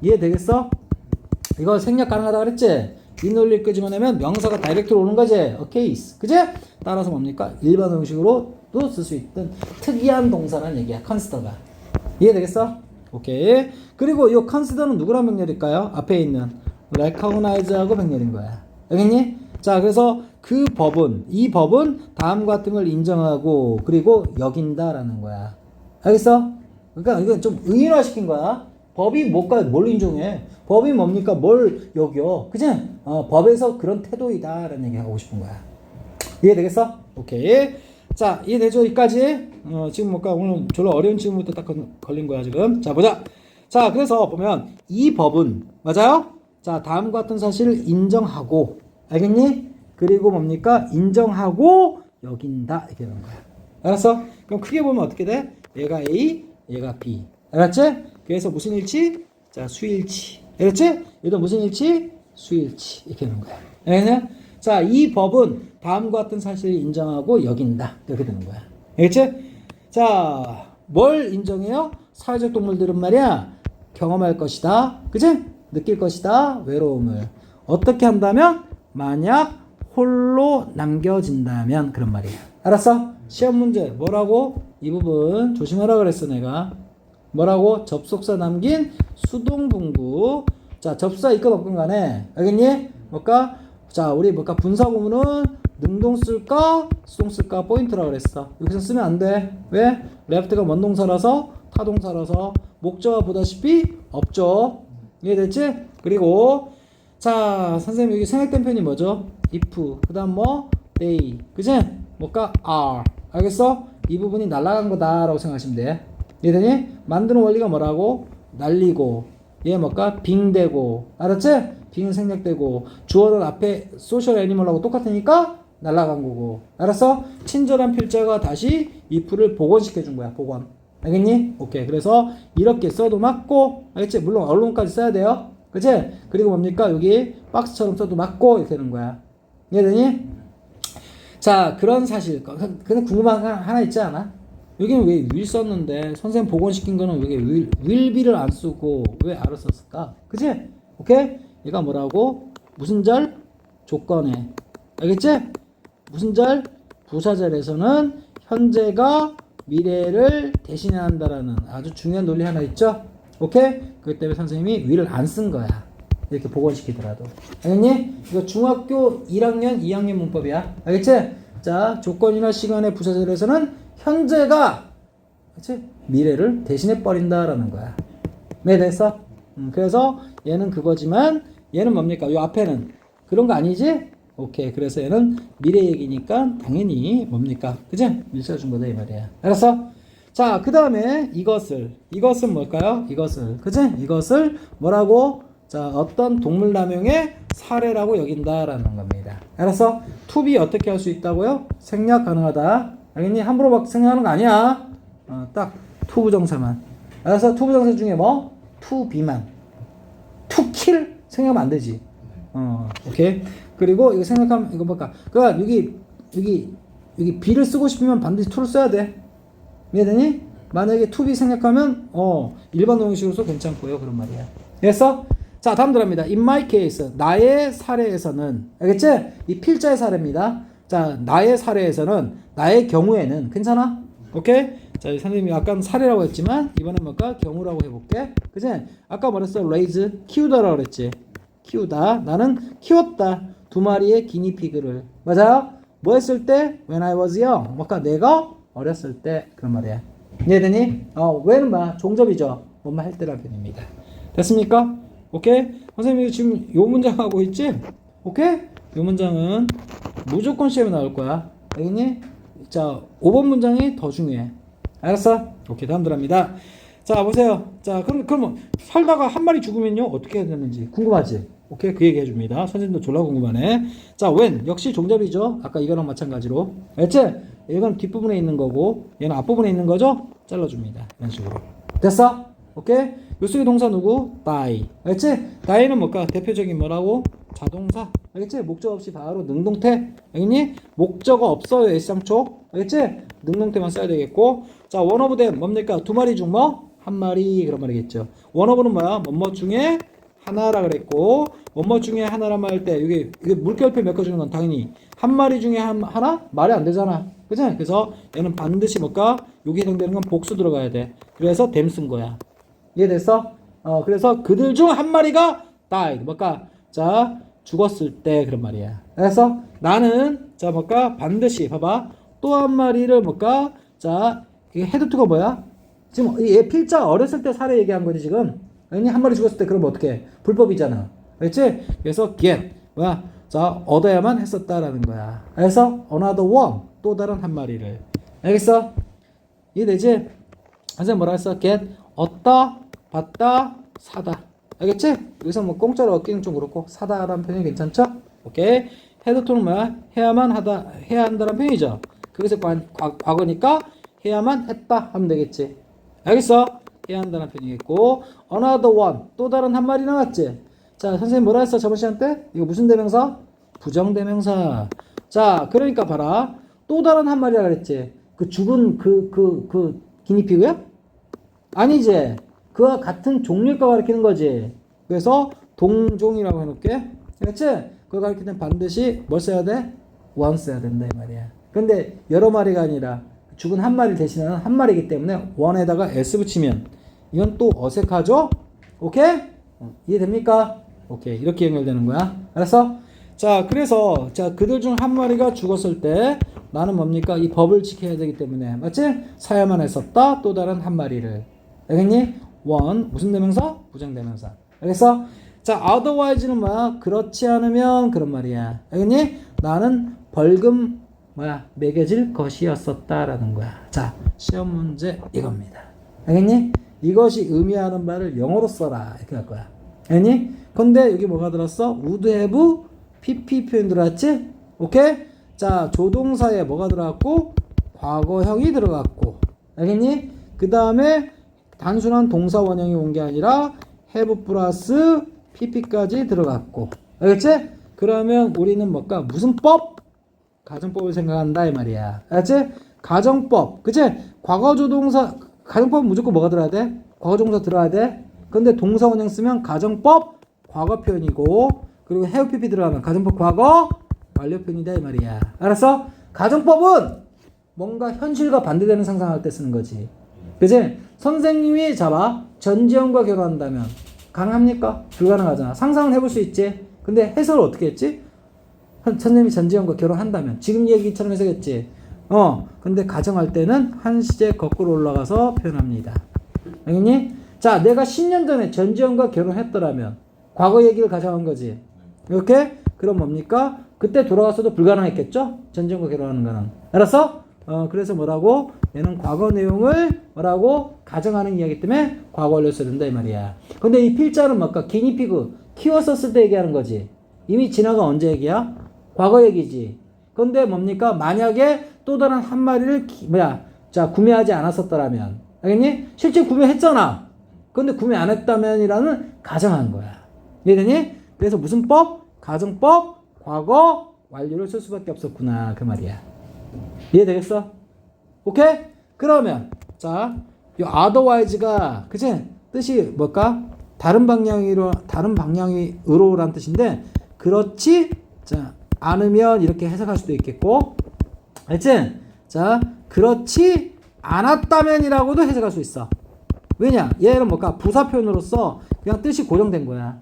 이해되겠어? 이거 생략 가능하다 그랬지? 이 논리를 끄집어내면 명사가 다이렉트로 오는 거지. a case. 그지? 따라서 뭡니까? 일반 형식으로도 쓸 수 있던 특이한 동사라는 얘기야. consider가. 이해되겠어? 오케이. 그리고 이 consider는 누구랑 병렬일까요? 앞에 있는 recognize하고 병렬인 거야. 알겠니? 자, 그래서 그 법은, 이 법은 다음과 같은 걸 인정하고 그리고 여긴다라는 거야. 알겠어? 그러니까 이건 좀 의인화 시킨 거야. 법이 뭘 인정해? 법이 뭡니까? 뭘 여겨? 그치? 법에서 그런 태도이다라는 얘기 하고 싶은 거야. 이해되겠어? 오케이. 자, 이해되죠? 여기까지? 지금 뭘까? 오늘 졸라 어려운 질문부터 딱 걸린 거야, 지금. 자, 보자. 자, 그래서 보면 이 법은, 맞아요? 자, 다음과 같은 사실을 인정하고, 알겠니? 그리고 뭡니까? 인정하고 여긴다. 이렇게 되는 거야. 알았어? 그럼 크게 보면 어떻게 돼? 얘가 A, 얘가 B. 알았지? 그래서 무슨 일치? 자, 수일치. 알았지? 얘도 무슨 일치? 수일치. 이렇게 되는 거야. 알겠냐? 자, 이 법은 다음과 같은 사실을 인정하고 여긴다. 이렇게 되는 거야. 알겠지? 자, 뭘 인정해요? 사회적 동물들은 말이야, 경험할 것이다. 그치? 느낄 것이다. 외로움을. 어떻게 한다면? 만약 홀로 남겨진다면 그런 말이야. 알았어? 시험 문제 뭐라고? 이 부분 조심하라 그랬어 내가. 뭐라고? 접속사 남긴 수동분구. 자, 접속사 있건 없건 간에 알겠니? 뭘까? 자, 우리 뭘까? 분사구문은 능동 쓸까? 수동 쓸까? 포인트라고 그랬어. 여기서 쓰면 안 돼. 왜? left가 원동사라서 타동사라서 목적어 보다시피 없죠. 이해됐지? 그리고 자, 선생님 여기 생략된 표현이 뭐죠? if, 그 다음 뭐? they, 그치? 뭘까? are. 알겠어? 이 부분이 날아간 거다라고 생각하시면 돼. 이해되니? 만드는 원리가 뭐라고? 날리고, 얘 뭘까? 빙되고, 알았지? 빙은 생략되고, 주어는 앞에 소셜 애니멀하고 똑같으니까 날아간 거고, 알았어? 친절한 필자가 다시 if를 복원시켜 준 거야, 복원. 알겠니? 오케이. 그래서 이렇게 써도 맞고, 알겠지? 물론 언론까지 써야 돼요. 그치? 그리고 뭡니까? 여기 박스처럼 써도 맞고 이렇게 되는 거야. 이해되니? 자, 그런 사실. 근데 궁금한 거 하나 있지 않아? 여기는 왜 will 썼는데 선생님 복원시킨 거는 왜 willbe를 안 쓰고 왜 a를 썼을까? 그치? 오케이? 얘가 뭐라고? 무슨 절? 조건에. 알겠지? 무슨 절? 부사절에서는 현재가 미래를 대신해야 한다라는 아주 중요한 논리 하나 있죠? 오케이? 그것 때문에 선생님이 will을 안 쓴 거야. 이렇게 복원시키더라도. 알겠니? 이거 중학교 1학년, 2학년 문법이야. 알겠지? 자, 조건이나 시간의 부사절에서는 현재가, 그치? 미래를 대신해 버린다라는 거야. 네, 됐어? 그래서 얘는 그거지만 얘는 뭡니까? 요 앞에는 그런 거 아니지? 오케이. 그래서 얘는 미래 얘기니까 당연히 뭡니까? 그치? 밀쳐준 거다 이 말이야. 알았어? 자, 그 다음에 이것은 뭘까요? 그치? 이것을 뭐라고? 자, 어떤 동물 남용의 사례라고 여긴다라는 겁니다. 알았어? to be 어떻게 할 수 있다고요? 생략 가능하다. 알겠니? 함부로 막 생략하는 거 아니야. 딱 to 부정사만. 알았어? to 부정사 중에 뭐? to be만. to kill 생각하면 안 되지. 오케이. 그리고 이거 생각하면 이거 뭘까? 그러니까 여기 be를 쓰고 싶으면 반드시 to를 써야 돼. 이해되니? 만약에 to be 생각하면 일반 동식으로 써 괜찮고요. 그런 말이야. 됐어? 자, 다음 들어갑니다. In my case, 나의 사례에서는, 알겠지? 이 필자의 사례입니다. 자, 나의 사례에서는, 나의 경우에는, 괜찮아? 오케이? 자, 선생님이 아까 사례라고 했지만, 이번엔 뭘까? 경우라고 해볼게. 그치? 아까 뭐랬어? raise, 키우다라고 그랬지. 키우다. 나는 키웠다. 2마리의 기니피그를. 맞아요? 뭐 했을 때? When I was young. 뭘까? 내가 어렸을 때. 그런 말이야. 이해되니? when은 뭐? 종접이죠. 뭐뭐 할 때라는 표현입니다. 됐습니까? 오케이? 선생님이 지금 요 문장 하고 있지? 오케이? 요 문장은 무조건 시험에 나올 거야. 알겠니? 자, 5번 문장이 더 중요해. 알았어? 오케이, 다음 들어갑니다. 자, 보세요. 자, 그럼 살다가 한 마리 죽으면요? 어떻게 해야 되는지 궁금하지? 오케이, 그 얘기 해줍니다. 선생님도 졸라 궁금하네. 자, when. 역시 종잡이죠? 아까 이거랑 마찬가지로. 알지? 이건 뒷부분에 있는 거고, 얘는 앞부분에 있는 거죠? 잘라줍니다. 이런 식으로. 됐어? 오케이? 요 속의 동사 누구? die. 알겠지? die는 뭘까? 대표적인 뭐라고? 자동사. 알겠지? 목적 없이 바로 능동태. 알겠니? 목적어 없어요. S장초. 알겠지? 능동태만 써야 되겠고. 자, one of them 뭡니까? 2마리 중 뭐? 한 마리. 그런 말이겠죠. one of는 뭐야? 뭐뭐 중에 하나라 그랬고, 뭐뭐 중에 하나란 말 할 때, 이게 물결표 메꿔주는 건 당연히 한 마리 중에 하나? 말이 안 되잖아. 그치? 그래서 얘는 반드시 뭘까? 여기 해당되는 건 복수 들어가야 돼. 그래서 them 쓴 거야. 이해됐어? 그래서 그들 중 한 마리가 died. 뭘까? 자, 죽었을 때 그런 말이야. 그래서 나는 자, 뭘까? 반드시 봐봐. 또 한 마리를 뭘까? 자, 이게 헤드 투가 뭐야? 지금 얘 필자 어렸을 때 사례 얘기한 거지 지금. 아니 한 마리 죽었을 때 그러면 어떻게? 불법이잖아. 그렇지? 그래서 get 뭐야? 자 얻어야만 했었다라는 거야. 그래서 another one 또 다른 한 마리를. 알겠어? 이해되지? 선생님 뭐라 했어? get 얻다, 받다, 사다. 알겠지? 여기서 뭐 공짜로 얻기는 좀 그렇고 사다라는 표현이 괜찮죠? 오케이. 헤드토는 뭐야? 해야만 하다, 해야 한다는 표현이죠. 그것의 과거니까 해야만 했다 하면 되겠지. 알겠어? 해야 한다는 표현이겠고 another one 또 다른 한 마리 나왔지. 자 선생님 뭐라 했어 저번 시간 때? 이거 무슨 대명사? 부정대명사. 자 그러니까 봐라 또 다른 한 마리라 그랬지. 그 죽은 그 기니피그야? 아니지. 그와 같은 종류일 거 가리키는 거지. 그래서 동종이라고 해놓게. 그렇지? 그걸 가리킬 땐 반드시 뭘 써야 돼? one 써야 된다 이 말이야. 근데 여러 마리가 아니라 죽은 한 마리 대신하는 한 마리이기 때문에 one에다가 s 붙이면 이건 또 어색하죠? 오케이? 이해됩니까? 오케이. 이렇게 연결되는 거야. 알았어? 자, 그래서 자 그들 중 한 마리가 죽었을 때 나는 뭡니까? 이 법을 지켜야 되기 때문에 맞지? 사야만 했었다. 또 다른 한 마리를. 알겠니? one 무슨 대명사? 부정대명사. 알겠어? 자, otherwise는 뭐야? 그렇지 않으면 그런 말이야. 알겠니? 나는 벌금 뭐야? 매겨질 것이었었다라는 거야. 자, 시험 문제 이겁니다. 알겠니? 이것이 의미하는 바를 영어로 써라. 이렇게 할 거야. 알겠니? 근데 여기 뭐가 들었어? would have pp 표현 들어갔지? 오케이? 자, 조동사에 뭐가 들어갔고? 과거형이 들어갔고. 알겠니? 그 다음에 단순한 동사 원형이 온 게 아니라 have 플러스 pp까지 들어갔고. 알겠지? 그러면 우리는 뭘까? 무슨 법? 가정법을 생각한다 이 말이야. 알겠지? 가정법. 그치? 과거조동사 가정법은 무조건 뭐가 들어야 돼? 과거조동사 들어야 돼. 근데 동사 원형 쓰면 가정법 과거 표현이고 그리고 have pp 들어가면 가정법 과거 완료 표현이다 이 말이야. 알았어? 가정법은 뭔가 현실과 반대되는 상상할 때 쓰는 거지. 그치? 선생님이 잡아 전지현과 결혼한다면 가능합니까? 불가능하잖아. 상상은 해볼 수 있지. 근데 해석을 어떻게 했지? 선생님이 전지현과 결혼한다면 지금 얘기처럼 해석했지. 근데 가정할 때는 한 시제 거꾸로 올라가서 표현합니다. 알겠니? 자, 내가 10년 전에 전지현과 결혼했더라면 과거 얘기를 가정한 거지. 이렇게? 그럼 뭡니까? 그때 돌아갔어도 불가능했겠죠? 전지현과 결혼하는 거는. 알았어? 그래서 뭐라고? 얘는 과거 내용을 뭐라고? 가정하는 이야기 때문에 과거 완료 써야 된다 이 말이야. 근데 이 필자는 뭘까? 기니피그 키웠었을 때 얘기하는 거지. 이미 지나가 언제 얘기야? 과거 얘기지. 근데 뭡니까? 만약에 또 다른 한 마리를 자 구매하지 않았었더라면 알겠니? 실제 구매했잖아. 근데 구매 안 했다면이라는 가정한 거야. 이해되니? 그래서 무슨 법? 가정법 과거 완료를 쓸 수밖에 없었구나 그 말이야. 이해되겠어? 오케이? 그러면 자, 이 otherwise가 그치? 뜻이 뭘까? 다른 방향으로란 뜻인데 그렇지 자 않으면 이렇게 해석할 수도 있겠고, 알지? 자, 그렇지 않았다면이라고도 해석할 수 있어. 왜냐? 얘는 뭘까? 부사 표현으로서 그냥 뜻이 고정된 거야.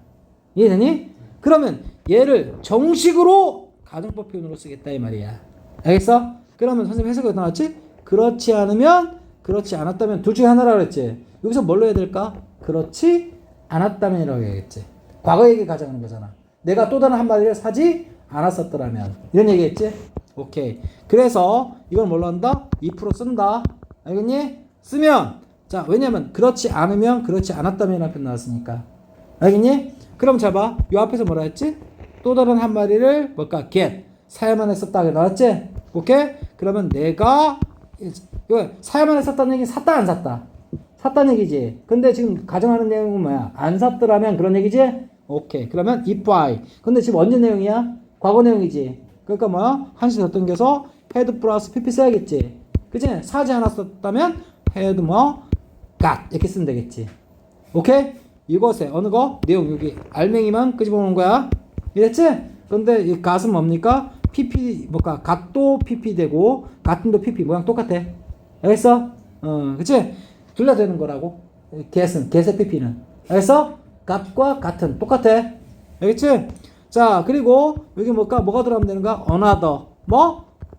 이해되니? 그러면 얘를 정식으로 가정법 표현으로 쓰겠다 이 말이야. 알겠어? 그러면 선생님 해석이 어떻게 나왔지? 그렇지 않으면, 그렇지 않았다면 둘 중에 하나라 그랬지. 여기서 뭘로 해야 될까? 그렇지 않았다면이라고 해야겠지. 과거 얘기 가져가는 거잖아. 내가 또 다른 한 마리를 사지 않았었더라면 이런 얘기했지? 오케이. 그래서 이걸 뭘로 한다? 2% 쓴다. 알겠니? 쓰면 자 왜냐면 그렇지 않으면 그렇지 않았다면이라는 표현 나왔으니까. 알겠니? 그럼 자 봐. 요 앞에서 뭐라 했지? 또 다른 한 마리를 뭘까? get 사야만 했었다 나왔지? 오케이? 그러면 내가 이거 사야만 했었다는 얘기는 샀다 안 샀다? 샀다는 얘기지. 근데 지금 가정하는 내용은 뭐야? 안 샀더라면 그런 얘기지? 오케이. 그러면 if I. 근데 지금 언제 내용이야? 과거 내용이지. 그러니까 뭐야? 한시 더 땡겨서 had 플러스 pp 써야겠지. 그치? 사지 않았었다면 had got 이렇게 쓰면 되겠지. 오케이? 이것에 어느 거? 내용 여기 알맹이만 끄집어 놓은 거야. 이랬지? 근데 이 got은 뭡니까? pp 뭘까? got도 pp 되고 got도 pp 모양 똑같아. 알겠어? 그치? 둘 다 되는 거라고. get의 pp는. 알겠어? got과 같은 똑같아. 알겠지? 자, 그리고 여기 뭘까? 뭐가 들어가면 되는가? another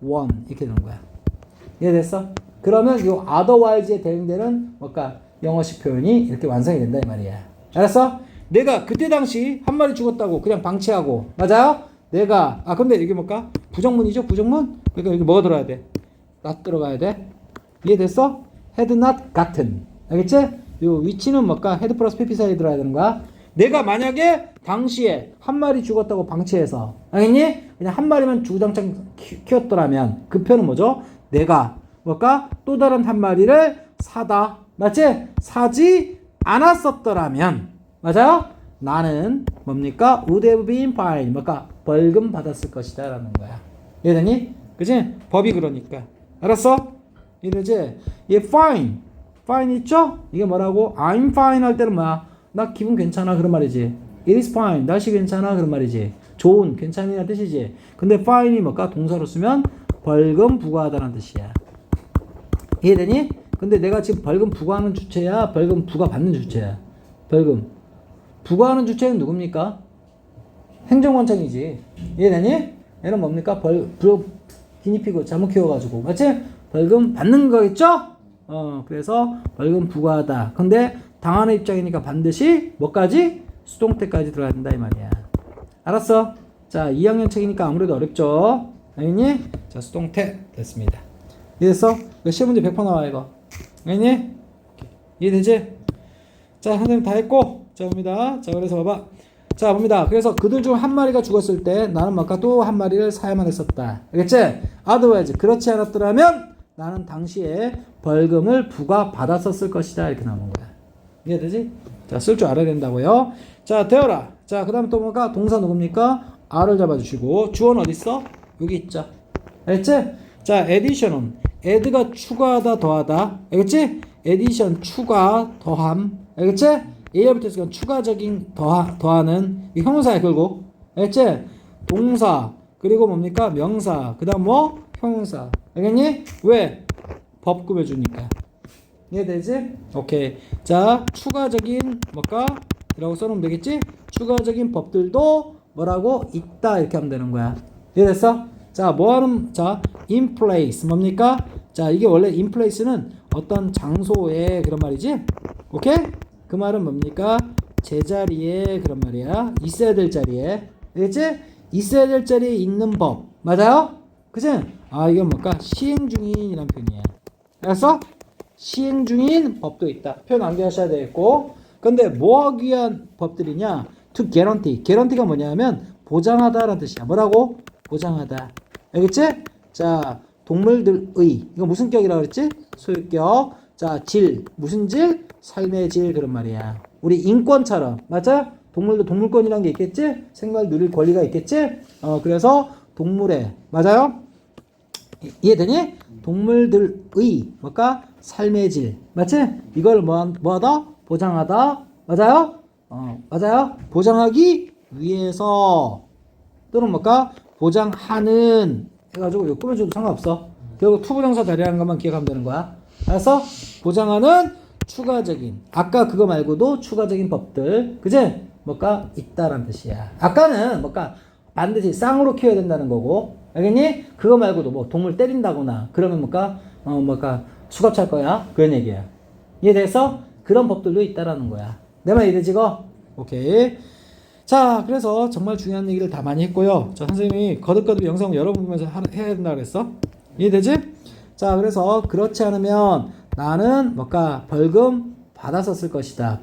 one 이렇게 되는 거야. 이해됐어? 그러면 요 otherwise에 대응되는 뭘까? 영어식 표현이 이렇게 완성이 된다 이 말이야. 알았어? 내가 그때 당시 한 마리 죽었다고 그냥 방치하고 맞아요? 내가 근데 이게 뭘까? 부정문이죠? 부정문? 그러니까 여기 뭐가 들어가야 돼? not 들어가야 돼. 이해됐어? had not gotten. 알겠지? 요 위치는 뭘까? had 플러스 pp 사이에 들어야 되는 거야. 내가 만약에 당시에 한 마리 죽었다고 방치해서 알겠니? 그냥 한 마리만 주구장창 키웠더라면 그 표현은 뭐죠? 내가 뭘까? 또 다른 한 마리를 사다. 맞지? 사지 않았었더라면 맞아요? 나는 뭡니까? would have been fined. 뭘까? 벌금 받았을 것이다 라는 거야. 이해되니? 그치? 법이 그러니까. 알았어? 이러지? 얘 fine. fine 있죠? 이게 뭐라고? I'm fine 할 때는 뭐야? 나 기분 괜찮아 그런 말이지. It is fine. 날씨 괜찮아 그런 말이지. 좋은, 괜찮이라는 뜻이지. 근데 fine이 뭘까? 동사로 쓰면 벌금 부과하다는 뜻이야. 이해되니? 근데 내가 지금 벌금 부과하는 주체야? 벌금 부과받는 주체야? 벌금 부과하는 주체는 누굽니까? 행정관청이지. 이해되니? 얘는 뭡니까? 기니피그 잘못 키워가지고 맞지? 벌금 받는 거겠죠? 그래서 벌금 부과하다. 근데 당하는 입장이니까 반드시 뭐까지? 수동태까지 들어야 된다 이 말이야. 알았어? 자 2학년 책이니까 아무래도 어렵죠? 알겠니? 자 수동태 됐습니다. 이해됐어? 이거 시험 문제 100% 나와 이거. 알겠니? 이해되지? 자 선생님 다 했고 자 봅니다. 자 그래서 봐봐. 자 봅니다. 그래서 그들 중 한 마리가 죽었을 때 나는 아까 또 한 마리를 사야만 했었다. 알겠지? otherwise 그렇지 않았더라면 나는 당시에 벌금을 부과받았었을 것이다. 이렇게 나오는 거야. 이해되지? 자 쓸 줄 알아야 된다고요. 자 되어라. 자 그 다음에 또 뭐가 동사 누굽니까? R을 잡아주시고 주어는 어디 있어? 여기 있죠. 알겠지? 자 addition은 add가 추가하다 더하다. 알겠지? addition 추가 더함. 알겠지? A부터 있으니까 추가적인 더하는 이 형용사야 결국. 알겠지? 동사 그리고 뭡니까? 명사 그 다음 뭐? 형용사. 알겠니? 왜? 법 꾸며주니까. 이해되지? 오케이. 자 추가적인 뭘까? 이라고 써놓으면 되겠지? 추가적인 법들도 뭐라고? 있다 이렇게 하면 되는 거야. 이해됐어? 자 뭐하는 자 in place 뭡니까? 자 이게 원래 in place는 어떤 장소에 그런 말이지? 오케이? 그 말은 뭡니까? 제자리에 그런 말이야. 있어야 될 자리에. 알겠지? 있어야 될 자리에 있는 법. 맞아요? 그치? 이건 뭘까? 시행 중인이라는 표현이야. 알았어? 시행 중인 법도 있다. 표현 암기하셔야 되겠고. 근데 뭐 하기 위한 법들이냐? to guarantee. guarantee가 뭐냐면 보장하다라는 뜻이야. 뭐라고? 보장하다. 알겠지? 자, 동물들의. 이거 무슨 격이라고 그랬지? 소유격. 자, 질. 무슨 질? 삶의 질 그런 말이야. 우리 인권처럼. 맞아? 동물도 동물권이라는 게 있겠지? 생각을 누릴 권리가 있겠지? 그래서 동물의. 맞아요? 이해되니? 동물들의 뭘까? 삶의 질. 맞지? 이걸 뭐하다? 보장하다. 맞아요? 맞아요? 보장하기 위해서 또는 뭘까? 보장하는 해가지고 이거 꾸며줘도 상관없어. 결국 투부정사 대리하는 것만 기억하면 되는 거야. 알았어? 보장하는 추가적인 아까 그거 말고도 추가적인 법들 그지? 뭘까? 있다라는 뜻이야. 아까는 뭘까? 반드시 쌍으로 키워야 된다는 거고 알겠니? 그거 말고도 뭐 동물 때린다거나 그러면 뭘까? 수갑 찰 거야. 그런 얘기야. 이해됐어? 그런 법들도 있다라는 거야. 내 말 이해되지? 오케이. 자, 그래서 정말 중요한 얘기를 다 많이 했고요. 자, 선생님이 거듭거듭 영상 여러 번 보면서 해야 된다 그랬어. 이해되지? 자, 그래서 그렇지 않으면 나는 뭘까? 벌금 받았었을 것이다.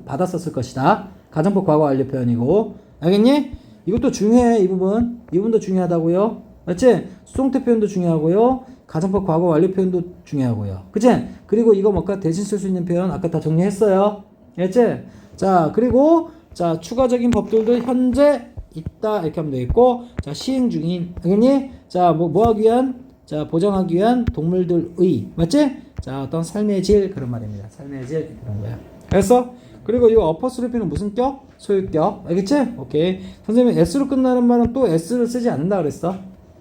받았었을 것이다. 가정법 과거 완료 표현이고. 알겠니? 이것도 중요해. 이 부분도 중요하다고요. 맞지? 수동태 표현도 중요하고요. 가정법 과거 완료 표현도 중요하고요. 그치? 그리고 이거 뭘까? 대신 쓸 수 있는 표현 아까 다 정리했어요. 알겠지? 자, 그리고 자, 추가적인 법들도 현재 있다 이렇게 하면 되겠고, 자, 시행 중인. 알겠니? 자, 뭐 하기 위한? 자, 보장하기 위한 동물들의. 맞지? 자, 어떤 삶의 질 그런 말입니다. 삶의 질 그런 거야. 알았어? 그리고 이 어퍼스리피는 무슨 격? 소유격. 알겠지? 오케이. 선생님이 S로 끝나는 말은 또 S를 쓰지 않는다 그랬어.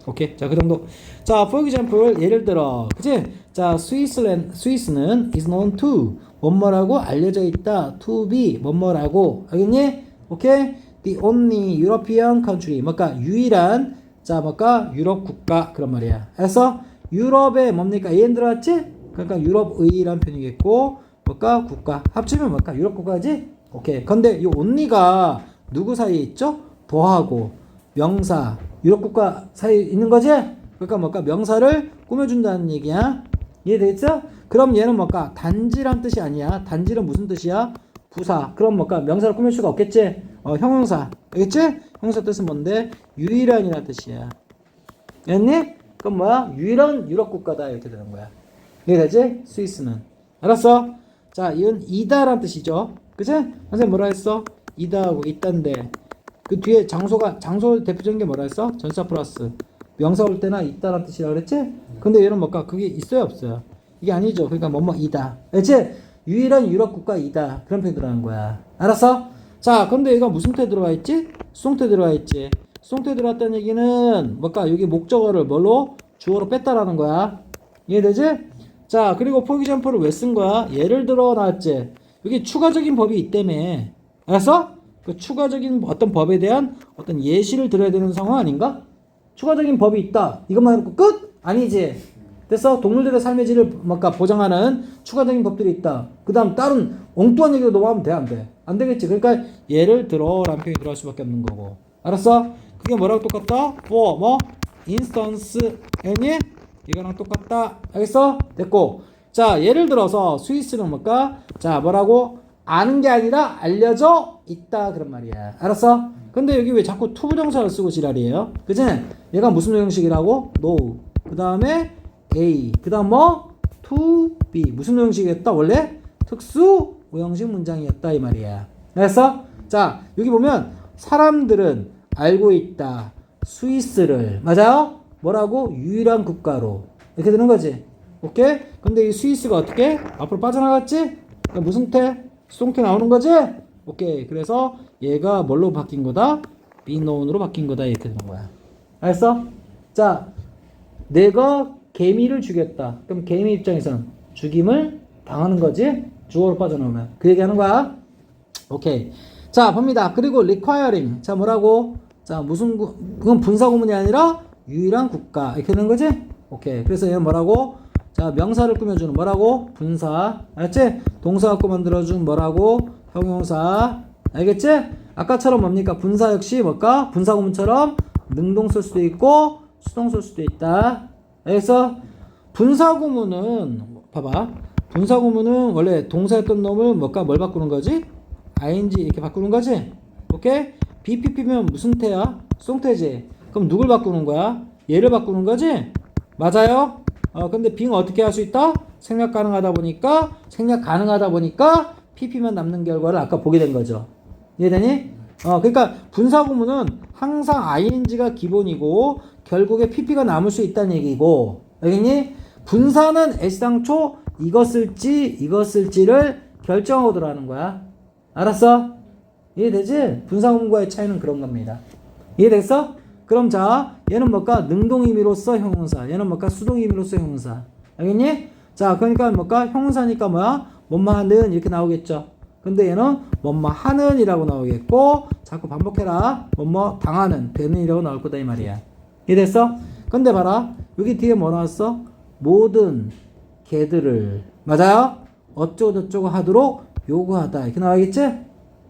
오케이. 자, 그 정도. 자, for example, 예를 들어. 그치? 자, 스위스는 is known to. 뭐뭐라고 알려져 있다. to be. 뭐뭐라고. 알겠니? 오케이? The only European country. 뭔가 유일한, 자, 뭔가 유럽 국가. 그런 말이야. 알았어? 유럽에 뭡니까? AN 들어갔지? 그러니까 유럽의라는 표현이겠고, 뭘까? 국가. 합치면 뭘까? 유럽 국가지? 오케이. 근데 이 only가 누구 사이에 있죠? 도하고 명사, 유럽 국가 사이에 있는 거지? 그러니까 뭘까? 명사를 꾸며준다는 얘기야. 이해되겠어? 그럼 얘는 뭘까? 단지란 뜻이 아니야. 단지는 무슨 뜻이야? 부사. 그럼 뭘까? 명사를 꾸밀 수가 없겠지? 형용사. 알겠지? 형용사 뜻은 뭔데? 유일한이라는 뜻이야. 알겠니? 그럼 뭐야? 유일한 유럽 국가다. 이렇게 되는 거야. 이해되지? 스위스는. 알았어? 자, 이건 이다란 뜻이죠. 그치? 선생님 뭐라 했어? 이다하고 있단데. 그 뒤에 장소 대표적인 게 뭐라 했어? 전치사 플러스. 명사 올 때나 있다란 뜻이라 그랬지? 근데 얘는 뭘까? 그게 있어요? 없어요? 이게 아니죠. 그러니까 뭐뭐이다. 알지? 유일한 유럽 국가이다. 그런 표현 들어가는 거야. 알았어? 자, 근데 얘가 무슨 태 들어가 있지? 수동태 들어가 있지. 수동태 들어갔다는 얘기는 뭘까? 여기 목적어를 뭘로? 주어로 뺐다라는 거야. 이해되지? 자, 그리고 포 example을 왜 쓴 거야? 예를 들어 나왔지. 여기 추가적인 법이 있다며. 알았어? 그 추가적인 어떤 법에 대한 어떤 예시를 들어야 되는 상황 아닌가? 추가적인 법이 있다. 이것만 해놓고 끝? 아니지. 됐어? 동물들의 삶의 질을 뭔가 보장하는 추가적인 법들이 있다. 그 다음 다른 엉뚱한 얘기로 넘어가면 돼? 안 돼? 안 되겠지. 그러니까 예를 들어 라는 표현이 들어갈 수밖에 없는 거고. 알았어? 그게 뭐라고 똑같다? for 뭐? instance 했니? 이거랑 똑같다. 알겠어? 됐고. 자, 예를 들어서 스위스는 뭘까? 자, 뭐라고? 아는 게 아니라 알려져 있다. 그런 말이야. 알았어? 근데 여기 왜 자꾸 to 부정사를 쓰고 지랄이에요? 그치? 얘가 무슨 형식이라고? know. 그 다음에 A. 그 다음 뭐? to be. 무슨 형식이었다? 원래? 특수 오형식 문장이었다. 이 말이야. 알았어? 자, 여기 보면 사람들은 알고 있다. 스위스를. 맞아요? 뭐라고? 유일한 국가로. 이렇게 되는 거지. 오케이? 근데 이 스위스가 어떻게? 앞으로 빠져나갔지? 무슨 태? 수동태 나오는 거지? 오케이. 그래서 얘가 뭘로 바뀐 거다? be known으로 바뀐 거다. 이렇게 되는 거야. 알았어? 자, 내가 개미를 죽였다. 그럼 개미 입장에선 죽임을 당하는 거지? 주어로 빠져나오면. 그 얘기 하는 거야. 오케이. 자, 봅니다. 그리고 requiring. 자, 뭐라고? 자, 그건 분사 구문이 아니라 유일한 국가. 이렇게 되는 거지? 오케이. 그래서 얘는 뭐라고? 자, 명사를 꾸며주는 뭐라고? 분사. 알겠지? 동사 갖고 만들어준 뭐라고? 형용사. 알겠지? 아까처럼 뭡니까? 분사 역시 뭘까? 분사 구문처럼 능동 쓸 수도 있고 수동 쓸 수도 있다. 알겠어? 분사 구문은 봐봐. 분사 구문은 원래 동사였던 놈을 뭘까? 뭘 바꾸는 거지? ing 이렇게 바꾸는 거지? 오케이? BPP면 무슨 태야? 수동태지. 그럼 누굴 바꾸는 거야? 얘를 바꾸는 거지? 맞아요? 근데 being 어떻게 할 수 있다? 생략 가능하다 보니까 PP만 남는 결과를 아까 보게 된 거죠. 이해되니? 그러니까 분사 구문은 항상 ing가 기본이고 결국에 PP가 남을 수 있다는 얘기고, 알겠니? 분사는 애시당초 이거 쓸지를 결정하고 들어가는 거야. 알았어? 이해되지? 분사 구문과의 차이는 그런 겁니다. 이해됐어? 그럼 자, 얘는 뭘까? 능동의미로서 형용사. 얘는 뭘까? 수동의미로서 형용사. 알겠니? 자, 그러니까 뭘까? 형용사니까 뭐야? 뭐뭐하는 이렇게 나오겠죠. 근데 얘는 뭐뭐하는 이라고 나오겠고, 자꾸 반복해라. 뭐뭐 당하는, 되는 이라고 나올 거다 이 말이야. 이해됐어? 근데 봐라. 여기 뒤에 뭐 나왔어? 모든 개들을, 맞아요? 어쩌고저쩌고 하도록 요구하다. 이렇게 나와야겠지?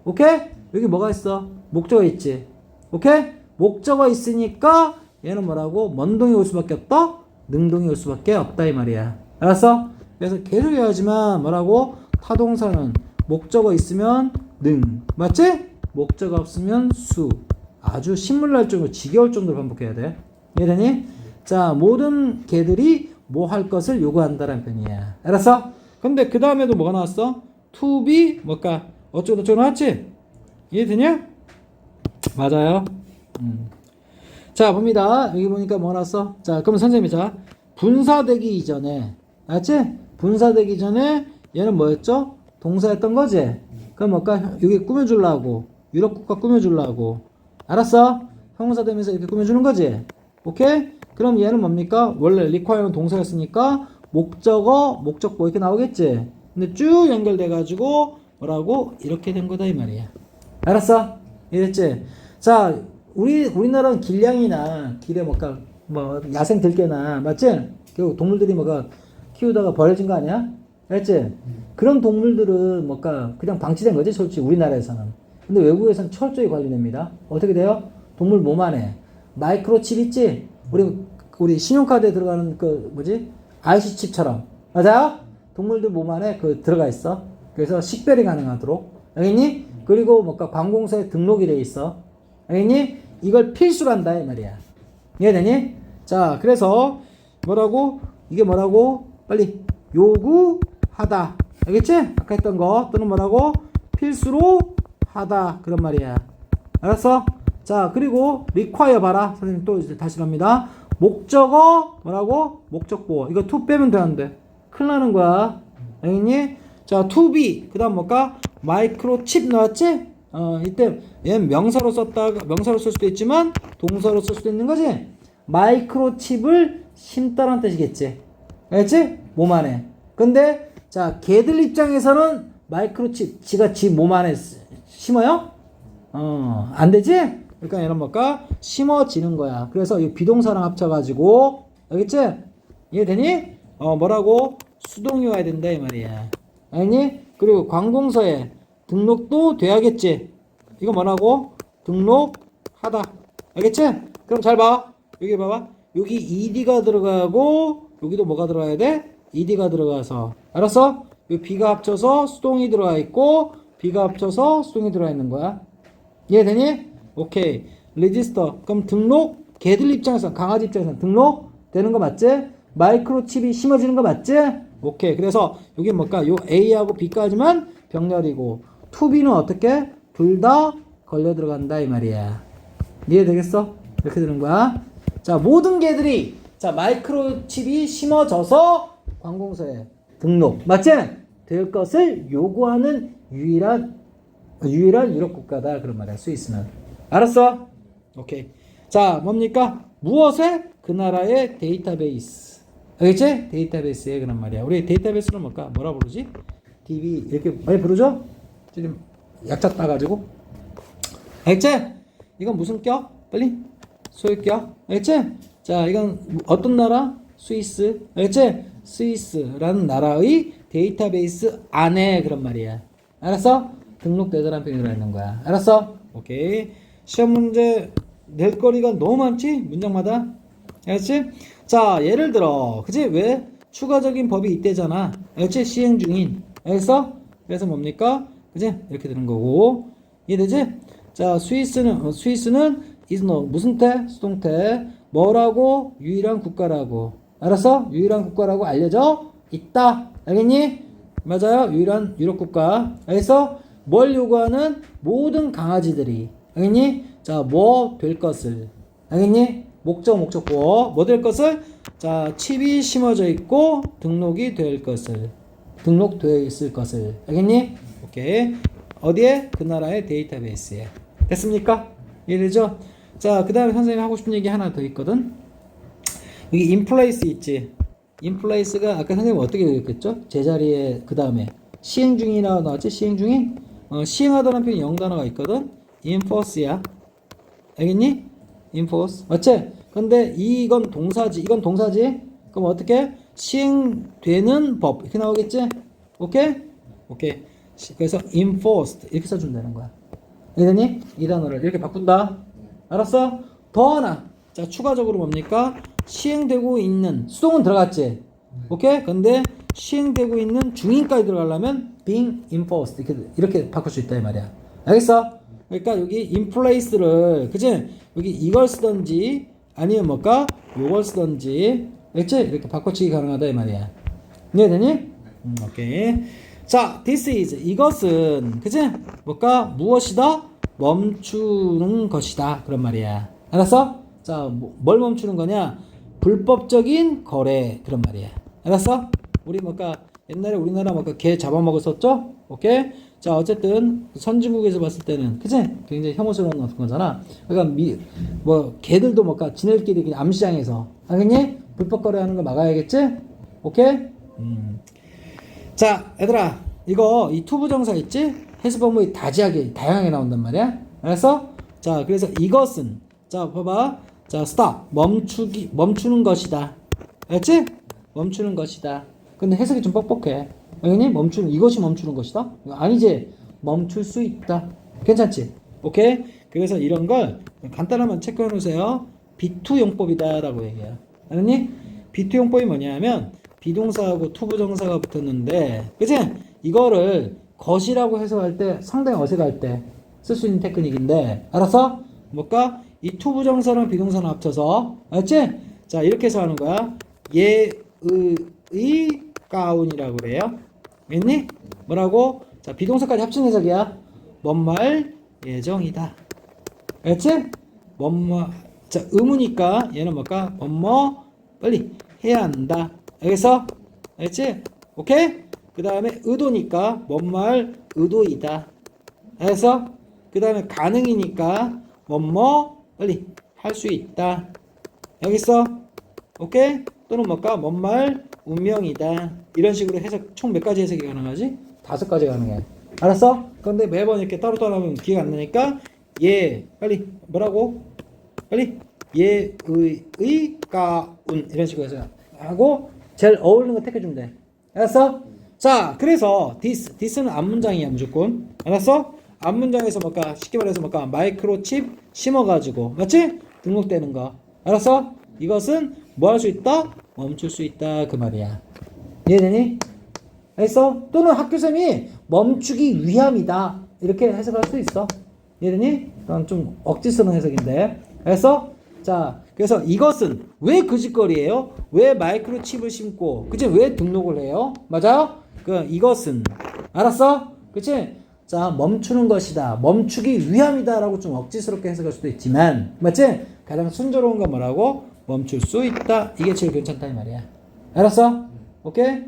오케이? 여기 뭐가 있어? 목적어 있지? 오케이? 목적어 있으니까 얘는 뭐라고? 뭔동이 올 수밖에 없다? 능동이 올 수밖에 없다 이 말이야. 알았어? 그래서 계속 해야지만 뭐라고? 타동사는 목적어 있으면 능, 맞지? 목적어 없으면 수. 아주 신물날 정도로 지겨울 정도로 반복해야 돼. 이해되니? 자, 모든 개들이 뭐 할 것을 요구한다라는 편이야. 알았어? 근데 그 다음에도 뭐가 나왔어? to be 뭘까? 어쩌고저쩌고 나왔지? 이해되냐? 맞아요. 자, 봅니다. 여기 보니까 뭐 나왔어? 자, 그럼 선생님이 자, 분사되기 이전에, 알았지? 분사되기 전에 얘는 뭐였죠? 동사였던 거지? 그럼 뭘까? 여기 꾸며주려고. 유럽 국가 꾸며주려고. 알았어? 형용사 되면서 이렇게 꾸며주는 거지? 오케이? 그럼 얘는 뭡니까? 원래 require는 동사였으니까 목적어, 목적보 이렇게 나오겠지? 근데 쭉 연결돼가지고 뭐라고? 이렇게 된 거다 이 말이야. 알았어? 이랬지? 자, 우리나라는 길냥이나 길에 뭐 야생 들개나, 맞지? 결국 동물들이 뭐가 키우다가 버려진 거 아니야? 알지? 그런 동물들은 뭐가 그냥 방치된 거지, 솔직히 우리나라에서는. 근데 외국에서는 철저히 관리됩니다. 어떻게 돼요? 동물 몸 안에 마이크로칩 있지? 우리 신용카드에 들어가는 그 뭐지? IC 칩처럼. 맞아요? 동물들 몸 안에 그 들어가 있어. 그래서 식별이 가능하도록. 알겠니? 그리고 뭔가 관공서에 등록이 돼 있어. 알겠니? 이걸 필수로 한다 이 말이야. 이해되니? 자, 그래서 뭐라고? 이게 뭐라고? 빨리 요구하다. 알겠지? 아까 했던 거 또는 뭐라고? 필수로 하다 그런 말이야. 알았어? 자, 그리고 require 봐라. 선생님 또 이제 다시 합니다. 목적어 뭐라고? 목적보. 이거 to 빼면 되는데 큰일 나는 거야. 알겠니? 자, to be 그다음 뭘까? 마이크로칩 나왔지? 이때 얘는 명사로 썼다가 명사로 쓸 수도 있지만 동사로 쓸 수도 있는 거지. 마이크로칩을 심다라는 뜻이겠지. 알겠지? 몸 안에. 근데 자, 걔들 입장에서는 마이크로칩 지가 지 몸 안에 심어요? 안 되지? 그러니까 얘는 뭘까? 심어지는 거야. 그래서 이 비동사랑 합쳐가지고 알겠지? 이해되니? 뭐라고? 수동이 와야 된다 이 말이야. 알겠니? 그리고 관공서에 등록도 돼야겠지. 이거 뭐라고? 등록하다. 알겠지? 그럼 잘 봐. 여기 봐봐. 여기 ed가 들어가고 여기도 뭐가 들어가야 돼? ed가 들어가서. 알았어? 여기 b가 합쳐서 수동이 들어가 있고 b가 합쳐서 수동이 들어가 있는 거야. 이해되니? 오케이. 레지스터. 그럼 등록 걔들 입장에서 강아지 입장에서 등록되는 거 맞지? 마이크로칩이 심어지는 거 맞지? 오케이. 그래서 여기 뭘까? 요 A하고 B까지만 병렬이고 to B는 어떻게? 둘 다 걸려 들어간다 이 말이야. 이해되겠어? 이렇게 되는 거야. 자, 모든 개들이 자 마이크로칩이 심어져서 관공서에 등록 맞지? 될 것을 요구하는 유일한 유럽 국가다 그런 말이야. 스위스는. 알았어? 오케이. 자, 뭡니까? 무엇에? 그 나라의 데이터베이스. 알겠지? 데이터베이스에 그런 말이야. 우리 데이터베이스는 뭘까? 뭐라 부르지? DB 이렇게 많이 부르죠? 지금 약자 따가지고. 알겠지? 이건 무슨 격? 빨리 소유격. 알겠지? 자, 이건 어떤 나라? 스위스. 알겠지? 스위스라는 나라의 데이터베이스 안에 그런 말이야. 알았어? 등록되더라는 표현이 들어있는 거야. 알았어? 오케이. 시험 문제 낼 거리가 너무 많지? 문장마다. 알았지? 자, 예를 들어. 그치? 왜? 추가적인 법이 있대잖아. 알았지? 시행 중인. 알겠어? 그래서 뭡니까? 그치? 이렇게 되는 거고. 이해되지? 자, 스위스는 is no. 무슨 태? 수동태. 뭐라고? 유일한 국가라고. 알았어? 유일한 국가라고 알려져 있다. 알겠니? 맞아요. 유일한 유럽 국가. 알겠어? 뭘 요구하는? 모든 강아지들이. 알겠니? 자, 뭐 될 것을. 알겠니? 목적보. 뭐 될 것을? 자, 칩이 심어져 있고 등록이 될 것을. 등록되어 있을 것을. 알겠니? 오케이. 어디에? 그 나라의 데이터베이스에. 됐습니까? 이해되죠? 자, 그 다음에 선생님이 하고 싶은 얘기 하나 더 있거든. 여기 인플레이스 있지? 인플레이스가 아까 선생님 어떻게 얘기했죠? 제자리에 그 다음에 시행 중이라고 나왔지? 시행 중인? 시행하다는 표현이 영단어가 있거든? enforce야. 알겠니? enforce. 맞지? 근데 이건 동사지. 이건 동사지? 그럼 어떻게? 시행되는 법. 이렇게 나오겠지? 오케이? 오케이. 그래서 enforced. 이렇게 써주면 되는 거야. 알겠니? 이 단어를 이렇게 바꾼다. 알았어? 더 하나. 자, 추가적으로 뭡니까? 시행되고 있는. 수동은 들어갔지? 오케이? 근데 시행되고 있는 중인까지 들어가려면 being enforced 이렇게 바꿀 수 있다 이 말이야. 알겠어? 그러니까 여기 in place를 그치? 여기 이걸 쓰던지 아니면 뭘까? 요걸 쓰던지 알겠지? 이렇게 바꿔치기 가능하다 이 말이야. 이해되니? 오케이. 자, this is 이것은 그치? 뭘까? 무엇이다? 멈추는 것이다 그런 말이야. 알았어? 자, 뭘 멈추는 거냐? 불법적인 거래 그런 말이야. 알았어? 우리 뭘까? 옛날에 우리나라 뭘까? 개 잡아먹었었죠? 오케이? 자, 어쨌든 선진국에서 봤을 때는 그치? 굉장히 혐오스러운 어떤 거잖아. 그러니까 개들도 뭘까? 지네들끼리 그냥 암시장에서 알겠니? 불법 거래하는 거 막아야겠지? 오케이? 자, 얘들아 이거 이 투부정사 있지? 해석 방법이 다양하게 나온단 말이야. 알았어? 자, 그래서 이것은 자, 봐봐. 자, stop. 멈추는 것이다. 알았지? 멈추는 것이다. 근데 해석이 좀 뻑뻑해. 알겠니? 멈추는, 이것이 멈추는 것이다? 아니지. 멈출 수 있다. 괜찮지? 오케이? 그래서 이런 걸 간단하면 체크해 놓으세요. B2 용법이다 라고 얘기해요. 알겠니? B2 용법이 뭐냐면 비동사하고 투부정사가 붙었는데, 그치? 이거를 것이라고 해석할 때 상당히 어색할 때 쓸 수 있는 테크닉인데, 알았어? 뭘까? 이 투부정사랑 비동사를 합쳐서, 알았지? 자, 이렇게 해서 하는 거야. 의 가운이라고 그래요. 알겠니? 뭐라고? 자, 비동사까지 합친 해석이야. 뭔 말 예정이다. 알겠지? 뭐뭐. 자, 의무니까 얘는 뭘까? 뭐뭐 빨리 해야 한다. 알겠어? 알겠지? 오케이? 그 다음에 의도니까 뭔 말 의도이다. 알겠어? 그 다음에 가능이니까 뭐뭐 빨리 할 수 있다. 알겠어? 오케이? 또는 뭘까? 뭔 말 운명이다. 이런 식으로 해석 총 몇 가지 해석이 가능하지? 5가지 가능해. 알았어? 그런데 매번 이렇게 따로따로 하면 기회가 안 나니까 예 빨리 뭐라고? 빨리 의가운 이런 식으로 해서 하고 제일 어울리는 거 택해주면 돼. 알았어? 자, 그래서 this는 앞문장이야 무조건. 알았어? 앞문장에서 뭘까? 쉽게 말해서 뭘까? 마이크로칩 심어가지고 맞지? 등록되는 거. 알았어? 이것은 뭐 할 수 있다? 멈출 수 있다 그 말이야. 이해되니? 알겠어? 또는 학교쌤이 멈추기 위함이다 이렇게 해석할 수 있어. 이해되니? 그건 좀 억지 쓰는 해석인데. 알겠어? 자, 그래서 이것은 왜 그 짓거리예요? 왜 마이크로칩을 심고, 그치? 왜 등록을 해요? 맞아요? 이것은 알았어? 그치? 자, 멈추는 것이다. 멈추기 위함이다 라고 좀 억지스럽게 해석할 수도 있지만, 맞지? 가장 순조로운 건 뭐라고? 멈출 수 있다. 이게 제일 괜찮다 이 말이야. 알았어? 오케이?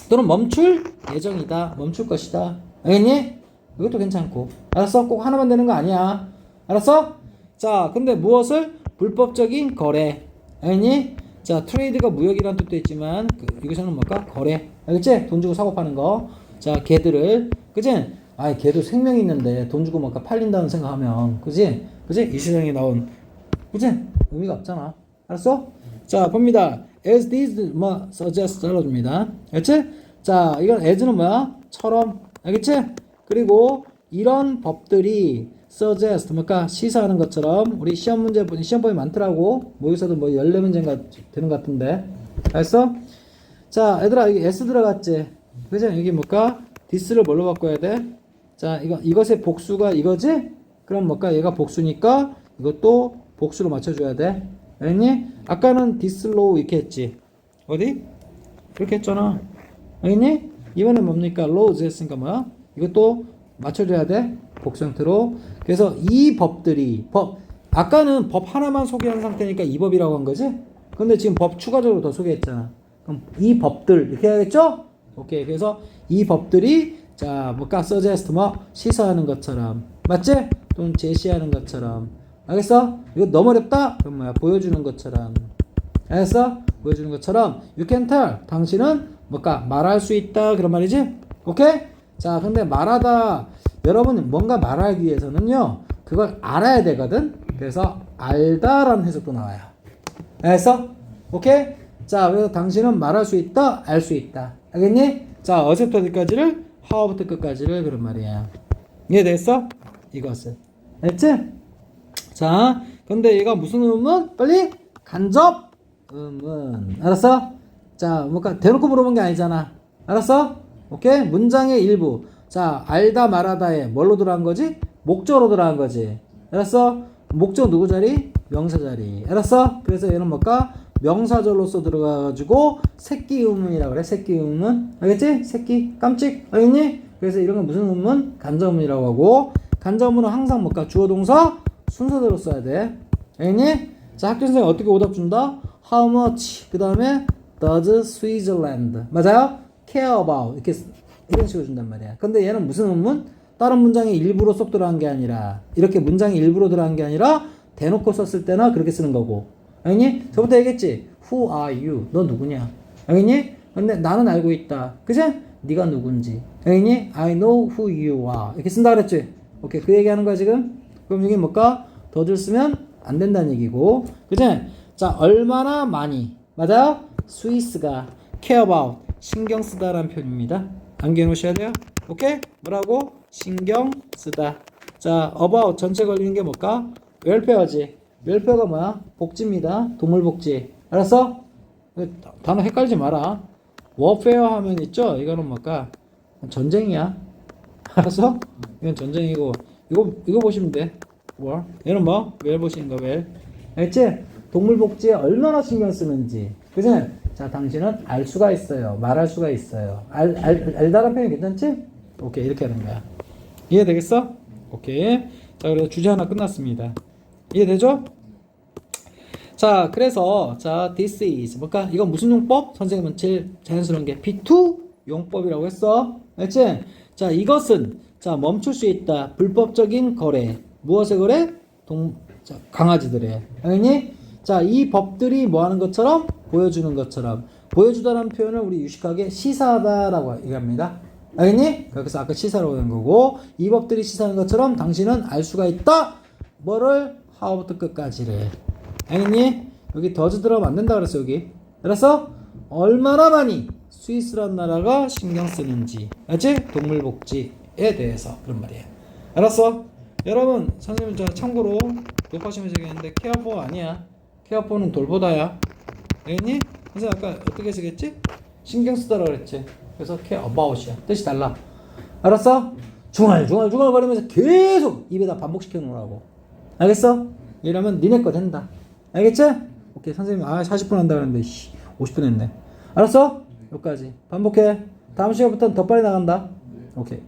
또는 멈출 예정이다. 멈출 것이다. 알겠니? 이것도 괜찮고. 알았어? 꼭 하나만 되는 거 아니야. 알았어? 자, 근데 무엇을? 불법적인 거래. 알겠니? 자, 트레이드가 무역이라는 뜻도 있지만 여기서는 뭘까? 거래. 알겠지? 돈 주고 사고 파는 거. 자, 개들을, 그치? 아, 개도 생명이 있는데 돈 주고 뭔가 팔린다는 생각하면, 그치? 그치? 이 세상에 나온, 그치? 의미가 없잖아. 알았어? 자, 봅니다. as these 뭐 suggest 알아줍니다. 알겠지? 자, 이건 as는 뭐야? 처럼. 알겠지? 그리고 이런 법들이 suggest 뭘까? 시사하는 것처럼 우리 시험 문제 보니 시험범위 많더라고. 모의고사도 뭐 14문제인가 되는 것 같은데. 알았어? 자, 얘들아 여기 s 들어갔지? 그죠? 여기 뭘까? this를 뭘로 바꿔야 돼? 자, 이것의 복수가 이거지? 그럼 뭘까? 얘가 복수니까 이것도 복수로 맞춰줘야 돼. 알겠니? 아까는 this로 이렇게 했지. 어디? 그렇게 했잖아. 알겠니? 이번엔 뭡니까? laws 했으니까 뭐야? 이것도 맞춰줘야 돼. 복수 형태로. 그래서 이 법들이 아까는 법 하나만 소개한 상태니까 이 법이라고 한 거지? 근데 지금 법 추가적으로 더 소개했잖아. 그럼 이 법들 이렇게 해야겠죠? 오케이. 그래서 이 법들이 자 뭘까? suggest 뭐 시사하는 것처럼 맞지? 또는 제시하는 것처럼. 알겠어? 이거 너무 어렵다? 그럼 뭐야? 보여주는 것처럼. 알겠어? 보여주는 것처럼 you can tell. 당신은 뭘까? 말할 수 있다. 그런 말이지? 오케이? 자, 근데 말하다 여러분 뭔가 말하기 위해서는요. 그걸 알아야 되거든. 그래서 알다라는 해석도 나와요. 알겠어? 오케이? 자, 그래서 당신은 말할 수 있다. 알 수 있다. 알겠니? 자, 어제부터 어디까지를? how부터 끝까지를 그런 말이야. 이해됐어? 이것을. 알겠지? 자, 근데 얘가 무슨 의문? 빨리 간접 의문. 알았어? 자, 뭔가 대놓고 물어본 게 아니잖아. 알았어? 오케이? 문장의 일부. 자, 알다 말하다에 뭘로 들어간 거지? 목적으로 들어간 거지. 알았어? 목적 누구 자리? 명사 자리. 알았어? 그래서 얘는 뭘까? 명사절로서 들어가가지고 새끼 의문이라고 그래. 새끼 의문. 알겠지? 새끼 깜찍. 알겠니? 그래서 이런 건 무슨 의문? 간접 의문이라고 하고, 간접 의문은 항상 뭘까? 주어 동사 순서대로 써야 돼. 알겠니? 자, 학교 선생님 어떻게 오답 준다? How much? 그 다음에 does Switzerland 맞아요? care about 이런 식으로 준단 말이야. 근데 얘는 무슨 의문? 다른 문장의 일부로 쏙 들어간 게 아니라 이렇게 문장의 일부로 들어간 게 아니라 대놓고 썼을 때나 그렇게 쓰는 거고. 알겠니? 저부터 얘기했지? Who are you? 너 누구냐? 알겠니? 근데 나는 알고 있다. 그치? 네가 누군지. 알겠니? I know who you are. 이렇게 쓴다 그랬지? 오케이. 그 얘기하는 거야 지금? 그럼 이게 뭘까? 더들 쓰면 안 된다는 얘기고. 그치? 자, 얼마나 많이. 맞아요? 스위스가 care about 신경 쓰다라는 표현입니다. 암기해 놓으셔야 돼요. 오케이? 뭐라고? 신경 쓰다. 자, about 전체 걸리는 게 뭘까? 웰페어지. 웰페어가 뭐야? 복지입니다. 동물 복지. 알았어? 단어 헷갈리지 마라. 워페어 하면 있죠? 이거는 뭘까? 전쟁이야. 알았어? 이건 전쟁이고 이거 보시면 돼. 뭐? 얘는 뭐? 웰 보시는 거 웰. 알겠지? 동물 복지에 얼마나 신경 쓰는지. 그지? 자, 당신은 알 수가 있어요. 말할 수가 있어요. 알다란 표현이 괜찮지? 오케이, 이렇게 하는 거야. 이해되겠어? 오케이. 자, 그래서 주제 하나 끝났습니다. 이해되죠? 자, 그래서 자, this is 뭘까? 이건 무슨 용법? 선생님은 제일 자연스러운 게 B2 용법이라고 했어. 알지? 자, 이것은 자, 멈출 수 있다. 불법적인 거래. 무엇의 거래? 자, 강아지들의. 알겠니? 자, 이 법들이 뭐 하는 것처럼? 보여주는 것처럼. 보여주다라는 표현을 우리 유식하게 시사하다라고 얘기합니다. 알겠니? 그래서 아까 시사라고 한 거고, 이 법들이 시사하는 것처럼 당신은 알 수가 있다. 뭐를? 하부터 끝까지를. 알겠니? 여기 더즈 들어가면 안 된다 그랬어, 여기. 알았어? 얼마나 많이 스위스라는 나라가 신경 쓰는지. 알지? 동물복지에 대해서. 그런 말이에요. 알았어? 여러분, 선생님 저 참고로 녹화하시면서 얘기했는데 케어포 아니야. 케어포는 돌보다야. 알겠니? 선생님 아까 어떻게 쓰겠지? 신경 쓰다라 그랬지. 그래서 care about이야. 뜻이 달라. 알았어? 중얼중얼 거리면서 계속 입에다 반복시켜 놓으라고. 알겠어? 이러면 니네 거 된다. 알겠지? 오케이. 선생님 40분 한다 그랬는데 50분 했네. 알았어? 여기까지 반복해. 다음 시간부터는 더 빨리 나간다. 오케이.